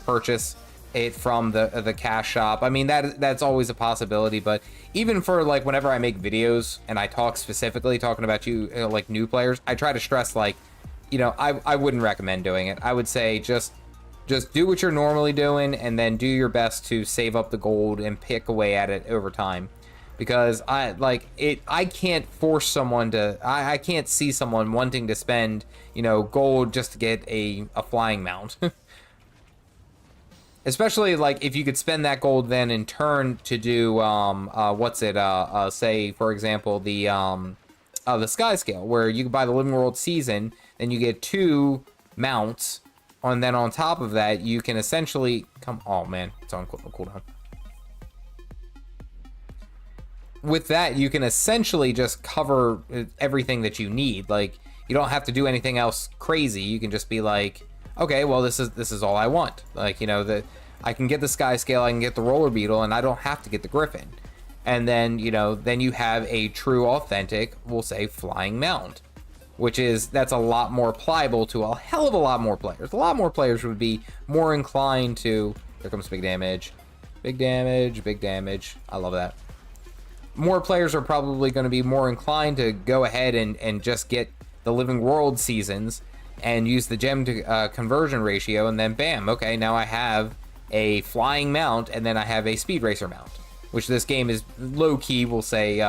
purchase it from the cash shop. I mean, that's always a possibility, but even for like whenever I make videos and I talk specifically talking about like new players, I try to stress, like, I wouldn't recommend doing it. I would say just do what you're normally doing, and then do your best to save up the gold and pick away at it over time, because I can't force someone to, I can't see someone wanting to spend gold just to get a flying mount. Especially, like, if you could spend that gold then in turn to do, say, for example, the skyscale, where you can buy the Living World season, then you get 2 mounts, and then on top of that, you can essentially oh man, it's on cooldown. With that, you can essentially just cover everything that you need. Like, you don't have to do anything else crazy. You can just be like, okay, well, this is all I want. Like, I can get the skyscale, I can get the roller beetle, and I don't have to get the griffin. And then, then you have a true, authentic, we'll say, flying mount, that's a lot more pliable to a hell of a lot more players. A lot more players would be more inclined to, here comes big damage. Big damage. I love that. More players are probably going to be more inclined to go ahead and just get the Living World seasons and use the gem to conversion ratio, and then bam, okay, now I have a flying mount, and then I have a speed racer mount, which this game is low-key, we'll say,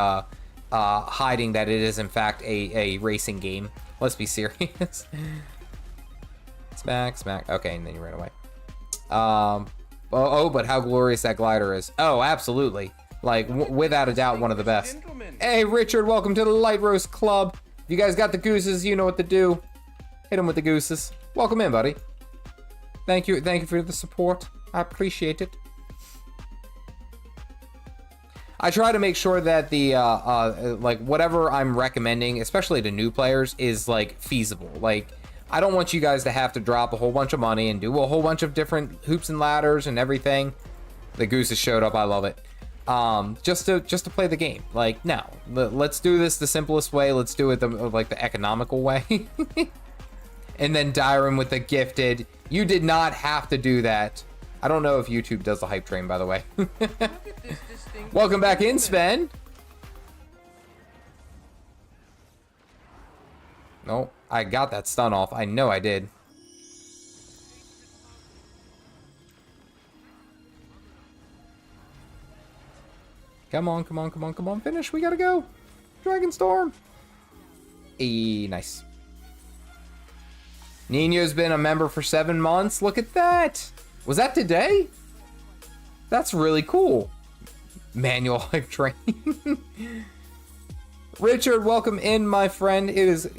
hiding that it is in fact a racing game. Let's be serious. Smack. Okay, and then you ran away. But how glorious that glider is. Oh, absolutely. Like, without a doubt, one of the best. Hey, Richard, welcome to the Light Roast Club. If you guys got the gooses, you know what to do. Hit them with the gooses. Welcome in, buddy. Thank you for the support. I appreciate it. I try to make sure that the like, whatever I'm recommending, especially to new players, is like feasible. Like, I don't want you guys to have to drop a whole bunch of money and do a whole bunch of different hoops and ladders and everything. The gooses showed up. I love it. Just to play the game. Like, no, let's do this the simplest way. Let's do it the economical way. And then Dyram with the gifted. You did not have to do that. I don't know if YouTube does the hype train, by the way. Welcome back in, Sven. No, I got that stun off. I know I did. Come on, come on, come on, come on. Finish. We gotta go. Dragon Storm. Nice. Nino's been a member for 7 months. Look at that. Was that today? That's really cool. Manual hype train. Richard, welcome in, my friend.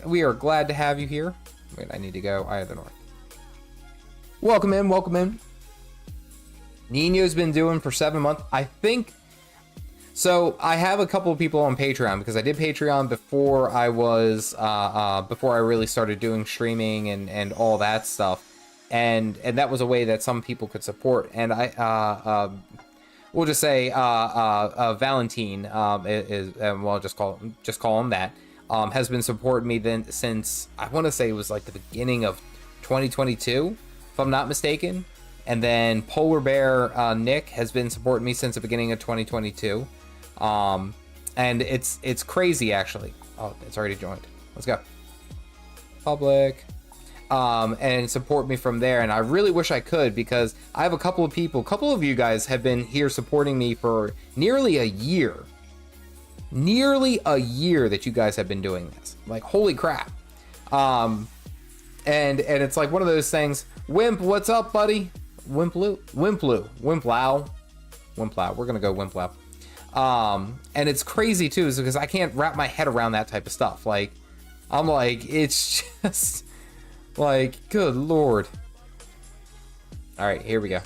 We are glad to have you here. Wait, I need to go either north. Welcome in, welcome in. Nino's been doing for 7 months. I think. So I have a couple of people on Patreon because I did Patreon before I was before I really started doing streaming and all that stuff, and that was a way that some people could support. And we'll just say Valentine is well, just call him that, has been supporting me then since I want to say it was like the beginning of 2022, if I'm not mistaken. And then Polar Bear Nick has been supporting me since the beginning of 2022. And it's crazy actually. Oh, it's already joined. Let's go. Public. And support me from there. And I really wish I could because I have a couple of you guys have been here supporting me for nearly a year. Nearly a year that you guys have been doing this. Like, holy crap. And it's like one of those things. Wimp, what's up, buddy? Wimplow. We're gonna go Wimplow. And it's crazy too, is because I can't wrap my head around that type of stuff. Like, I'm like, it's just like, good lord. All right, here we go.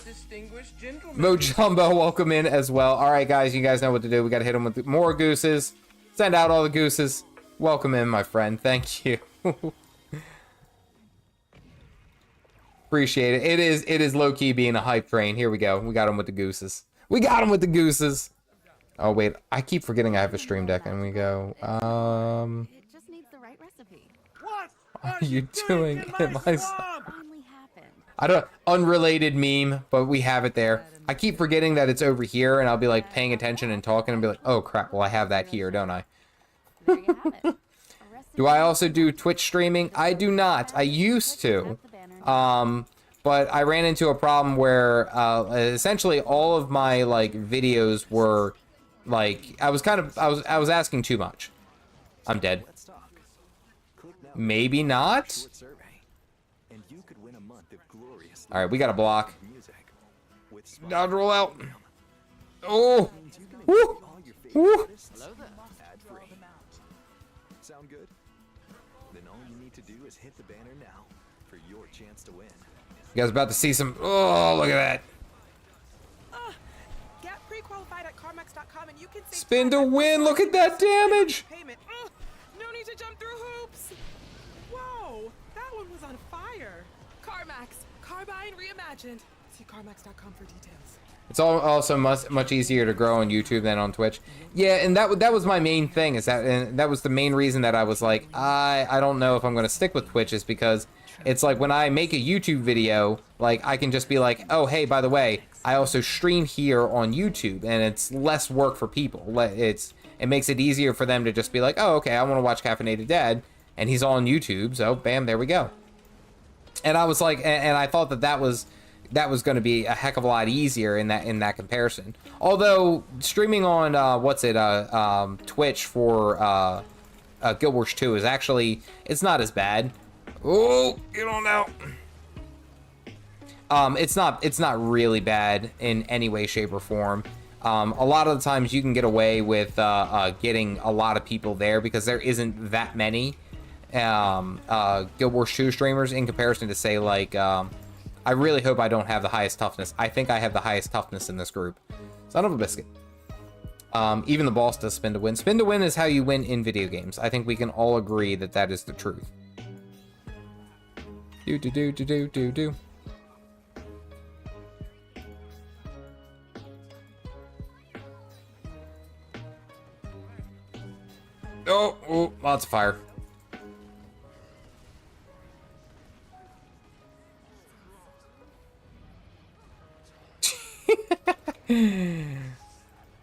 Mo Jumbo, welcome in as well. All right, guys, you guys know what to do. We got to hit them with more gooses. Send out all the gooses. Welcome in, my friend. Thank you. Appreciate it. It is low key being a hype train. Here we go. We got him with the gooses. We got him with the gooses. Oh wait, I keep forgetting I have a stream deck, and we go. It just needs the right recipe. What are you doing in my swamp? Only happened. I don't unrelated meme, but we have it there. I keep forgetting that it's over here, and I'll be like paying attention and talking, and be like, oh crap, well I have that here, don't I? There you have it. Do I also do Twitch streaming? I do not. I used to. But I ran into a problem where essentially all of my like videos were like I was asking too much. I'm dead. Maybe not. All right, we got a block. Dodge roll out. Oh. Woo. Woo. Sound good? Then all you need to do is hit the banner now for your chance to win. You guys about to see some. Oh, look at that. Get pre-qualified at carmax.com and you can save Spin to win. Look at that damage. payment. No need to jump through hoops. Whoa, that one was on fire. CarMax, Carbine reimagined. See carmax.com for details. It's also much easier to grow on YouTube than on Twitch. Yeah, and that was my main thing. And that was the main reason that I was like, I don't know if I'm gonna stick with Twitch, is because it's like when I make a YouTube video, like I can just be like, oh hey, by the way, I also stream here on YouTube, and it's less work for people. It makes it easier for them to just be like, oh okay, I want to watch Caffeinated Dad, and he's on YouTube, so bam, there we go. And I was like, and I thought that was going to be a heck of a lot easier in that comparison. Although streaming on Twitch for Gw2 2 is actually, it's not as bad. Oh, get on out. It's not really bad in any way, shape, or form. A lot of the times you can get away with getting a lot of people there because there isn't that many Gw2 2 streamers in comparison to say like. I really hope I don't have the highest toughness. I think I have the highest toughness in this group. Son of a biscuit. Even the boss does spin to win. Spin to win is how you win in video games. I think we can all agree that that is the truth. Do. Oh, lots of fire.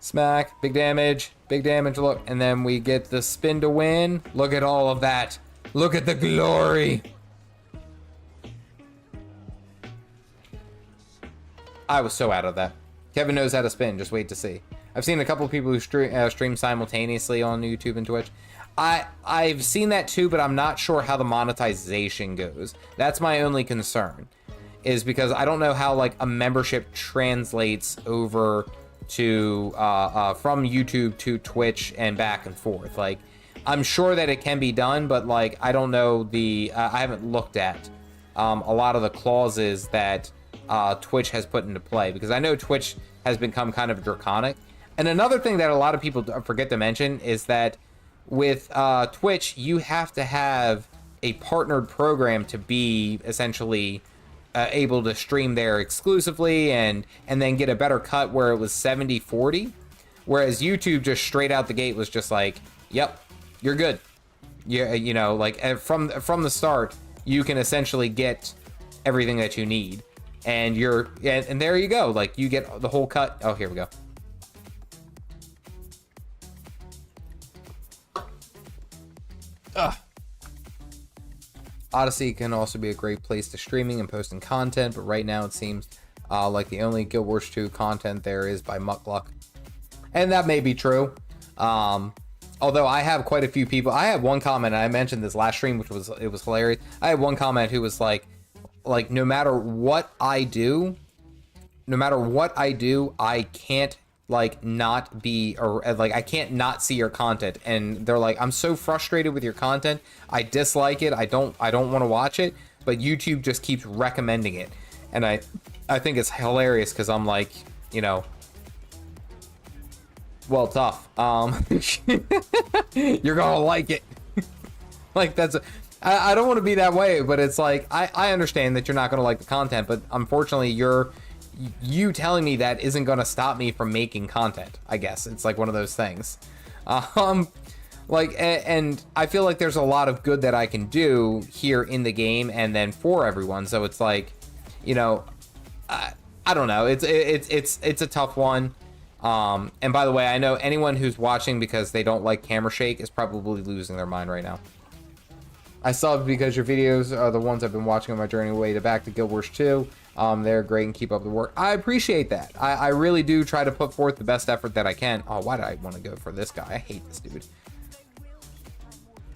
Smack, big damage, look, and then we get the spin to win. Look at all of that. Look at the glory. I was so out of that. Kevin knows how to spin. Just wait to see. I've seen a couple of people who stream simultaneously on YouTube and Twitch. I've seen that too, but I'm not sure how the monetization goes. That's my only concern, is because I don't know how like a membership translates over to from YouTube to Twitch and back and forth. Like, I'm sure that it can be done, but like I don't know the I haven't looked at a lot of the clauses that Twitch has put into play, because I know Twitch has become kind of draconic. And another thing that a lot of people forget to mention is that with Twitch, you have to have a partnered program to be essentially able to stream there exclusively and then get a better cut, where it was 70-40, whereas YouTube just straight out the gate was just like, yep, you're good. You know, like from the start, you can essentially get everything that you need, and and there you go, like you get the whole cut. Oh, here we go. Odyssey can also be a great place to streaming and posting content, but right now it seems like the only Guild Wars 2 content there is by Muckluck. And that may be true. Although I have quite a few people. I had one comment, and I mentioned this last stream, which was hilarious. I had one comment who was like no matter what I do, I can't like not be, or like I can't not see your content. And they're like, I'm so frustrated with your content, I dislike it, I don't want to watch it, but YouTube just keeps recommending it. And I think it's hilarious, because I'm like, you know, well, tough, you're gonna like it. Like, that's I don't want to be that way, but it's like I understand that you're not gonna like the content, but unfortunately you telling me that isn't going to stop me from making content. I guess it's like one of those things. Like, and I feel like there's a lot of good that I can do here in the game and then for everyone. So it's like, you know, I don't know. It's a tough one. And by the way, I know anyone who's watching because they don't like camera shake is probably losing their mind right now. I subbed because your videos are the ones I've been watching on my journey way back to Guild Wars 2. They're great and keep up the work. I appreciate that. I really do try to put forth the best effort that I can. Oh, why did I want to go for this guy? I hate this dude.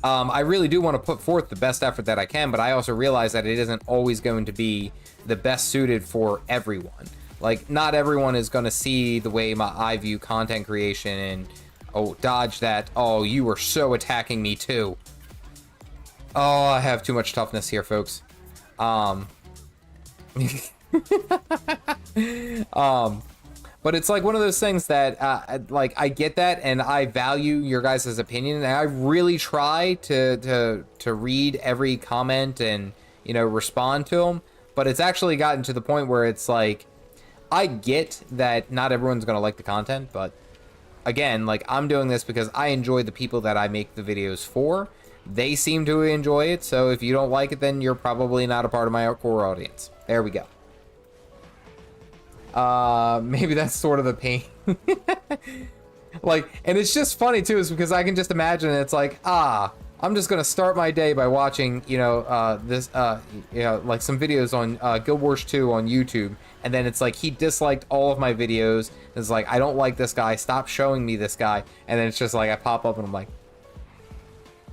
I really do want to put forth the best effort that I can, but I also realize that it isn't always going to be the best suited for everyone. Like, not everyone is going to see the way I view content creation and, oh, dodge that. Oh, you were so attacking me too. Oh, I have too much toughness here, folks. But it's like one of those things that like I get that, and I value your guys' opinion, and I really try to read every comment and, you know, respond to them, but it's actually gotten to the point where it's like, I get that not everyone's gonna like the content, but again, like, I'm doing this because I enjoy the people that I make the videos for. They seem to enjoy it, so if you don't like it, then you're probably not a part of my core audience. There we go. Maybe that's sort of the pain. Like, and it's just funny too, is because I can just imagine it's like, I'm just gonna start my day by watching, you know, this, you know, like some videos on Guild Wars 2 on YouTube, and then it's like he disliked all of my videos. It's like, I don't like this guy, stop showing me this guy, and then it's just like I pop up and I'm like,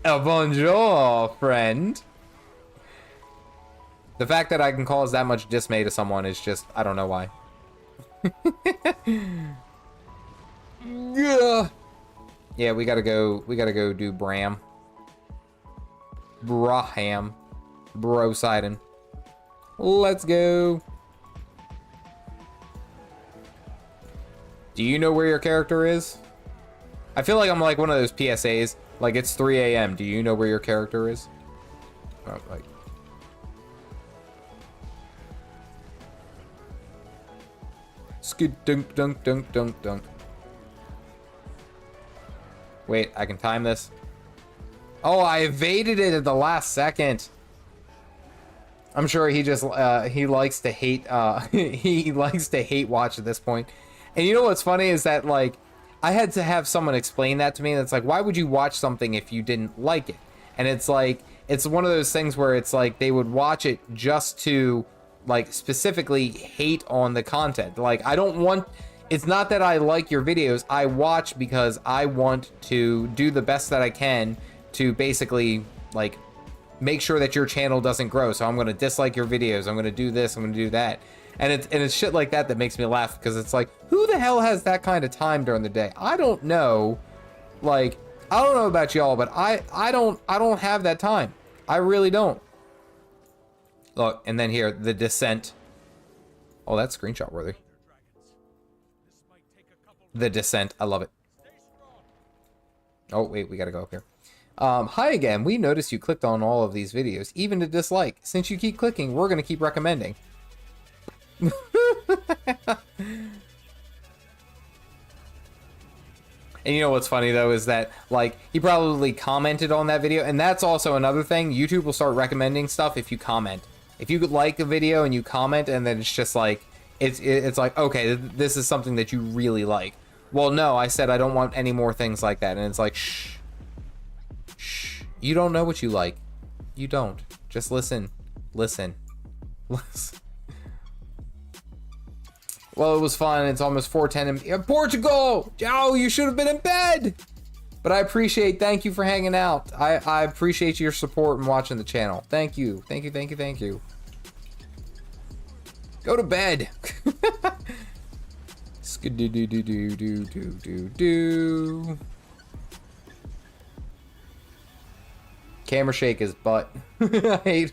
oh, bonjour, friend. The fact that I can cause that much dismay to someone is just, I don't know why. Yeah, we gotta go do Braham. Brosidon. Let's go. Do you know where your character is? I feel like I'm like one of those PSAs. Like, it's 3 a.m. Do you know where your character is? Oh, like. Skid dunk dunk dunk dunk dunk. Wait, I can time this. Oh, I evaded it at the last second. I'm sure he just he likes to hate he likes to hate watch at this point. And you know what's funny is that, like, I had to have someone explain that to me. That's like, why would you watch something if you didn't like it? And it's like, it's one of those things where it's like they would watch it just to like specifically hate on the content. Like, I don't want, it's not that I like your videos, I watch because I want to do the best that I can to basically like make sure that your channel doesn't grow. So I'm going to dislike your videos, I'm going to do this, I'm going to do that. And it's shit like that that makes me laugh, because it's like, who the hell has that kind of time during the day? I don't know. Like, I don't know about y'all, but I don't have that time. I really don't. Look, and then here, the descent. Oh, that's screenshot worthy. The descent, I love it. Oh, wait, we gotta go up here. Hi again, we noticed you clicked on all of these videos, even to dislike. Since you keep clicking, we're gonna keep recommending. And you know what's funny though is that, like, he probably commented on that video, and that's also another thing. YouTube will start recommending stuff if you comment. If you like a video and you comment, and then it's just like, it's like, okay, this is something that you really like. Well, no, I said I don't want any more things like that, and it's like, shh, shh. You don't know what you like. You don't. Just listen, listen, listen. Well, it was fun. It's almost 4:10 in Portugal. Oh, you should have been in bed. But I appreciate. Thank you for hanging out. I appreciate your support and watching the channel. Thank you. Thank you. Thank you. Thank you. Go to bed. Skidoo-doo-doo-doo-doo-doo-doo. Camera shake his butt. I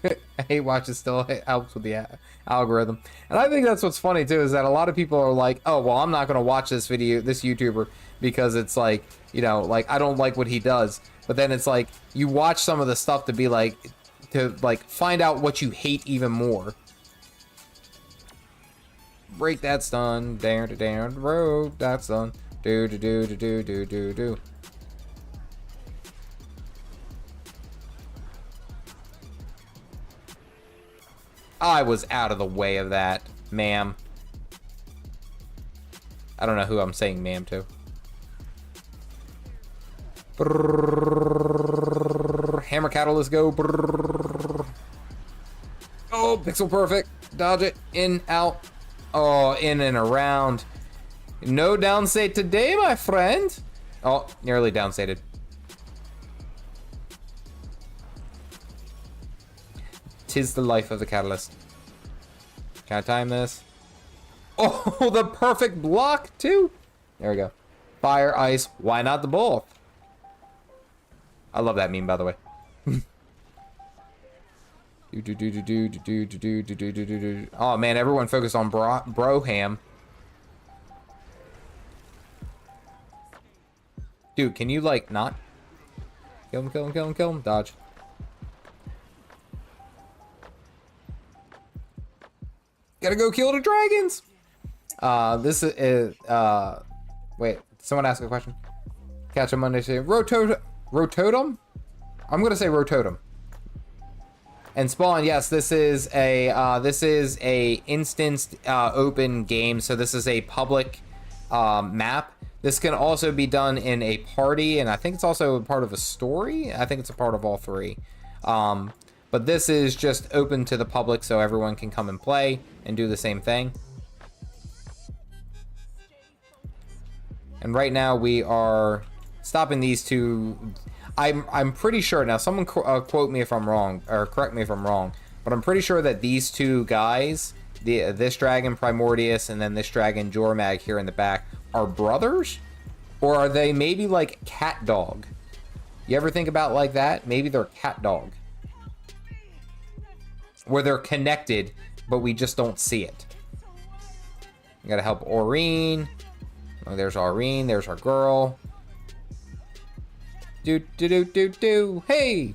hate watching still. It helps with the algorithm. And I think that's what's funny too, is that a lot of people are like, oh, well, I'm not going to watch this video, this YouTuber, because it's like, you know, like, I don't like what he does. But then it's like, you watch some of the stuff to be like, to like find out what you hate even more. Break that stun, down to down the road, that's done. Do do do do do do do do. I was out of the way of that, ma'am. I don't know who I'm saying ma'am to. Brrr, hammer catalyst, go. Brrr. Oh, pixel perfect. Dodge it. In, out. Oh, in and around. No downstate today, my friend. Oh, nearly downstated. Tis the life of the catalyst. Can I time this? Oh, the perfect block, too. There we go. Fire, ice, why not the both? I love that meme, by the way. Oh, man, everyone focused on Broham. Dude, can you, like, not? Kill him, kill him, kill him, kill him. Dodge. Gotta go kill the dragons. This is wait, someone asked a question. Catch a Monday say Rototem? I'm gonna say Rototem. And Spawn, yes, this is a instanced open game, so this is a public map. This can also be done in a party, and I think it's also a part of a story. I think it's a part of all three. But this is just open to the public, so everyone can come and play and do the same thing. And right now we are stopping these two. I'm pretty sure, now someone quote me if I'm wrong, or correct me if I'm wrong, but I'm pretty sure that these two guys, this dragon Primordius and then this dragon Jormag here in the back, are brothers? Or are they maybe like cat dog? You ever think about like that? Maybe they're cat dog. Where they're connected, but we just don't see it. We gotta help Aureen. Oh, there's Aureen, there's our girl. Do do do do do. Hey!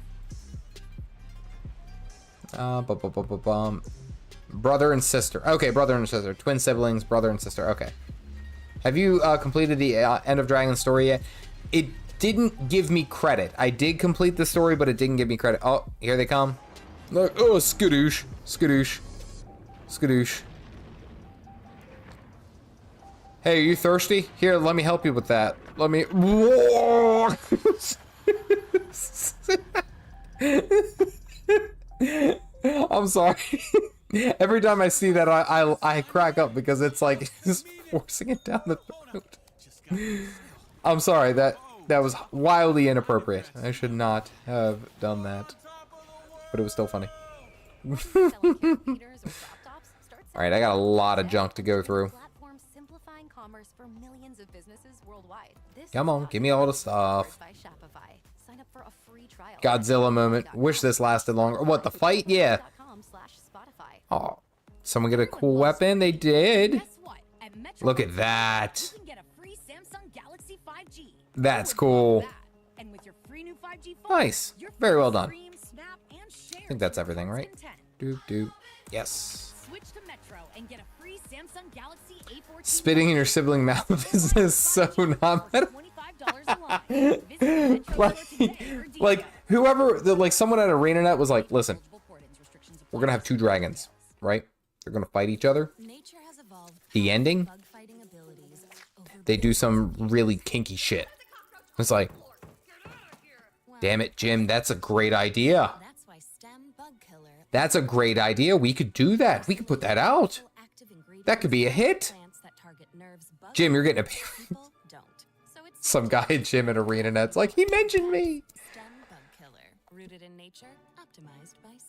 Brother and sister. Okay, brother and sister. Twin siblings, brother and sister. Okay. Have you completed the End of Dragon story yet? It didn't give me credit. I did complete the story, but it didn't give me credit. Oh, here they come. Look, oh, skadoosh, skadoosh, skadoosh. Hey, are you thirsty? Here, let me help you with that. Let me. I'm sorry. Every time I see that, I crack up because it's like just forcing it down the throat. I'm sorry, that was wildly inappropriate. I should not have done that, but it was still funny. Alright, I got a lot of junk to go through. Come on, give me all the stuff. Godzilla moment. Wish this lasted longer. What, the fight? Yeah. Oh, someone get a cool weapon? They did. Look at that. That's cool. Nice. Very well done. I think that's everything, right? Doop doop. Yes. Spitting in your sibling mouth is so not better. like whoever, like someone at ArenaNet was like, listen, we're gonna have 2 dragons, right? They're gonna fight each other. The ending, they do some really kinky shit. It's like, damn it, Jim, that's a great idea. That's a great idea. We could do that. We could put that out. That could be a hit. Jim, you're getting a some guy at Jim at ArenaNet's like, he mentioned me.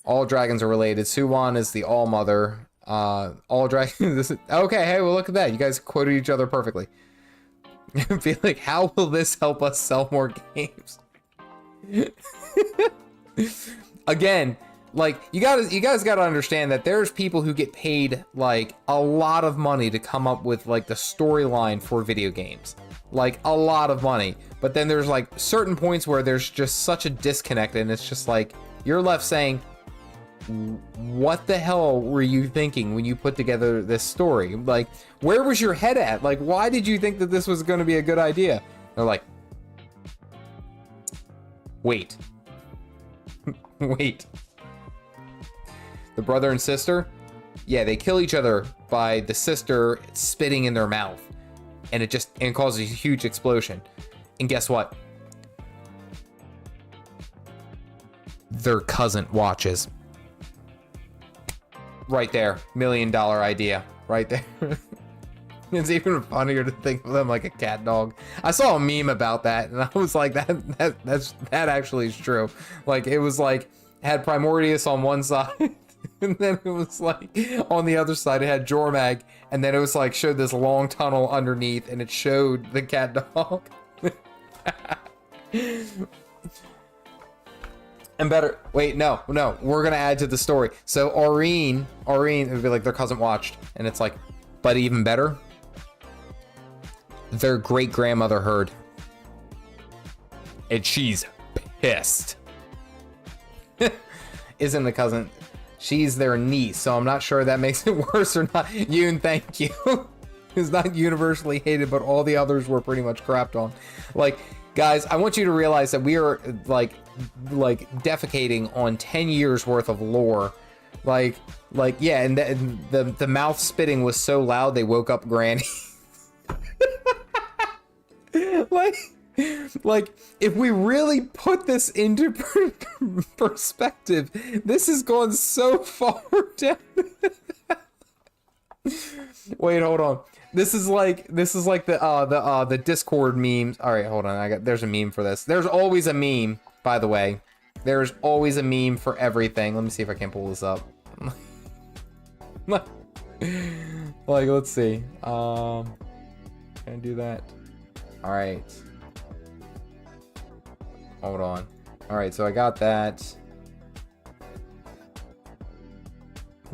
All dragons are related. Suwon is the all mother. All dragons. Okay, hey, well look at that. You guys quoted each other perfectly. I feel like, how will this help us sell more games? Again, like you guys got to understand that there's people who get paid like a lot of money to come up with like the storyline for video games, like a lot of money. But then there's like certain points where there's just such a disconnect, and it's just like you're left saying, what the hell were you thinking when you put together this story? Like, where was your head at? Like, why did you think that this was going to be a good idea? They're like, wait. Wait. The brother and sister? Yeah, they kill each other by the sister spitting in their mouth. And it causes a huge explosion. And guess what? Their cousin watches. Right there. $1 million idea. Right there. It's even funnier to think of them like a cat dog. I saw a meme about that, and I was like, that actually is true. Like, it was like, had Primordius on one side, and then it was like, on the other side, it had Jormag, and then it was like, showed this long tunnel underneath, and it showed the cat dog. And better, wait, no, we're gonna add to the story. So Aureen, it would be like their cousin watched, and it's like, but even better, their great grandmother heard, and she's pissed. Isn't the cousin? She's their niece, so I'm not sure that makes it worse or not. Yoon, thank you. It's not universally hated, but all the others were pretty much crapped on. Like, guys, I want you to realize that we are like defecating on 10 years worth of lore. Like yeah, and the mouth spitting was so loud they woke up Granny. like if we really put this into perspective, this has gone so far down. Wait, hold on. This is like the Discord memes. All right, hold on. There's a meme for this. There's always a meme, by the way. There's always a meme for everything. Let me see if I can pull this up. Like, let's see. Can I do that? All right. Hold on. All right, so I got that.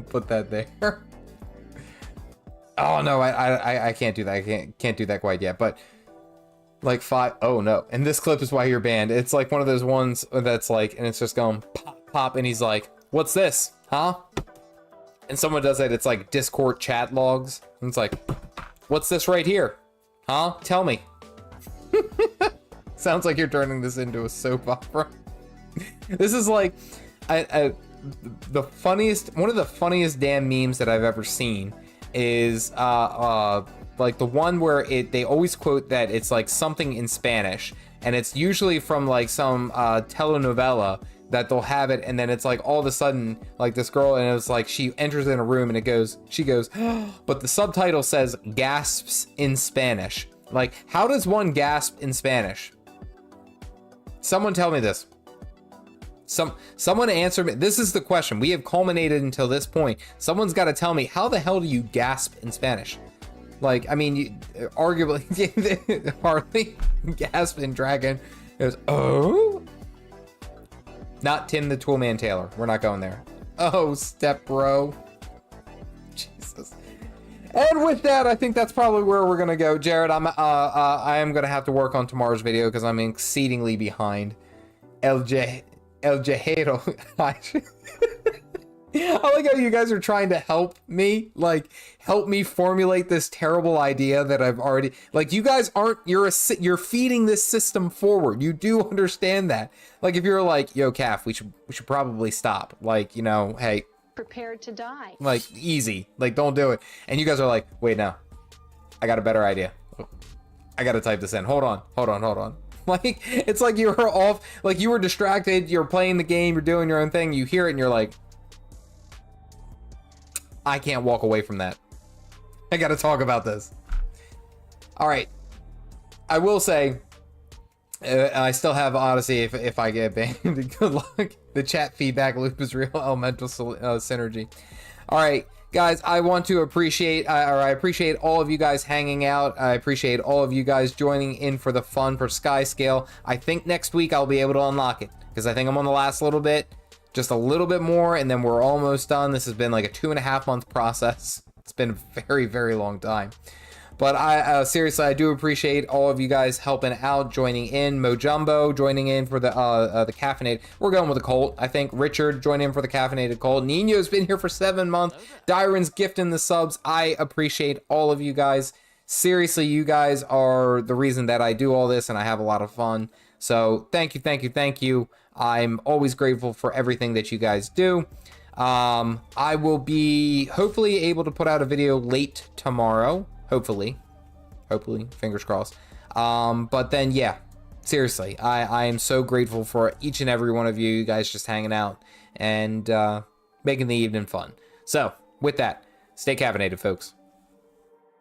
Put that there. Oh no, I can't do that. I can't do that quite yet. But like oh no. And this clip is why you're banned. It's like one of those ones that's like, and it's just going pop, pop, and he's like, "What's this? Huh?" And someone does it. It's like Discord chat logs. And it's like, "What's this right here? Huh? Tell me." Sounds like you're turning this into a soap opera. This is like, one of the funniest damn memes that I've ever seen is like the one where they always quote that it's like something in Spanish, and it's usually from like some telenovela that they'll have it, and then it's like all of a sudden, like this girl, and it was like she enters in a room and she goes, but the subtitle says gasps in Spanish. Like, how does one gasp in Spanish? Someone tell me this. Someone answer me. This is the question. We have culminated until this point. Someone's got to tell me, how the hell do you gasp in Spanish? Like, I mean, arguably, Harley gasp in Dragon. It was, oh? Not Tim the Toolman Taylor. We're not going there. Oh, step bro. Jesus. And with that, I think that's probably where we're gonna go. Jared, I am gonna have to work on tomorrow's video because I'm exceedingly behind. El Jajero. I like how you guys are trying to help me, like, help me formulate this terrible idea that I've already, like, you guys aren't, you're feeding this system forward. You do understand that. Like, if you're like, yo, Caff, we should probably stop. Like, you know, hey. Prepared to die. Like, easy. Like, don't do it. And you guys are like, wait, no. I got a better idea. I got to type this in. Hold on. Like, it's like you were off, like, you were distracted. You're playing the game. You're doing your own thing. You hear it and you're like, I can't walk away from that. I gotta talk about this. All right. I will say, I still have Odyssey if I get banned. Good luck. The chat feedback loop is real elemental synergy. All right, guys, I want to appreciate, I appreciate all of you guys hanging out. I appreciate all of you guys joining in for the fun for Skyscale. I think next week I'll be able to unlock it because I think I'm on the last little bit. Just a little bit more, and then we're almost done. This has been like a 2.5 month process. It's been a very, very long time. But I seriously, I do appreciate all of you guys helping out, joining in. Mojumbo joining in for the caffeinated. We're going with the Colt. I think Richard joined in for the caffeinated Colt. Nino's been here for 7 months. Dyron's gifting the subs. I appreciate all of you guys. Seriously, you guys are the reason that I do all this, and I have a lot of fun. So thank you, thank you, thank you. I'm always grateful for everything that you guys do. I will be hopefully able to put out a video late tomorrow. Hopefully, fingers crossed. But then, yeah, seriously, I am so grateful for each and every one of you guys just hanging out and making the evening fun. So with that, stay caffeinated, folks.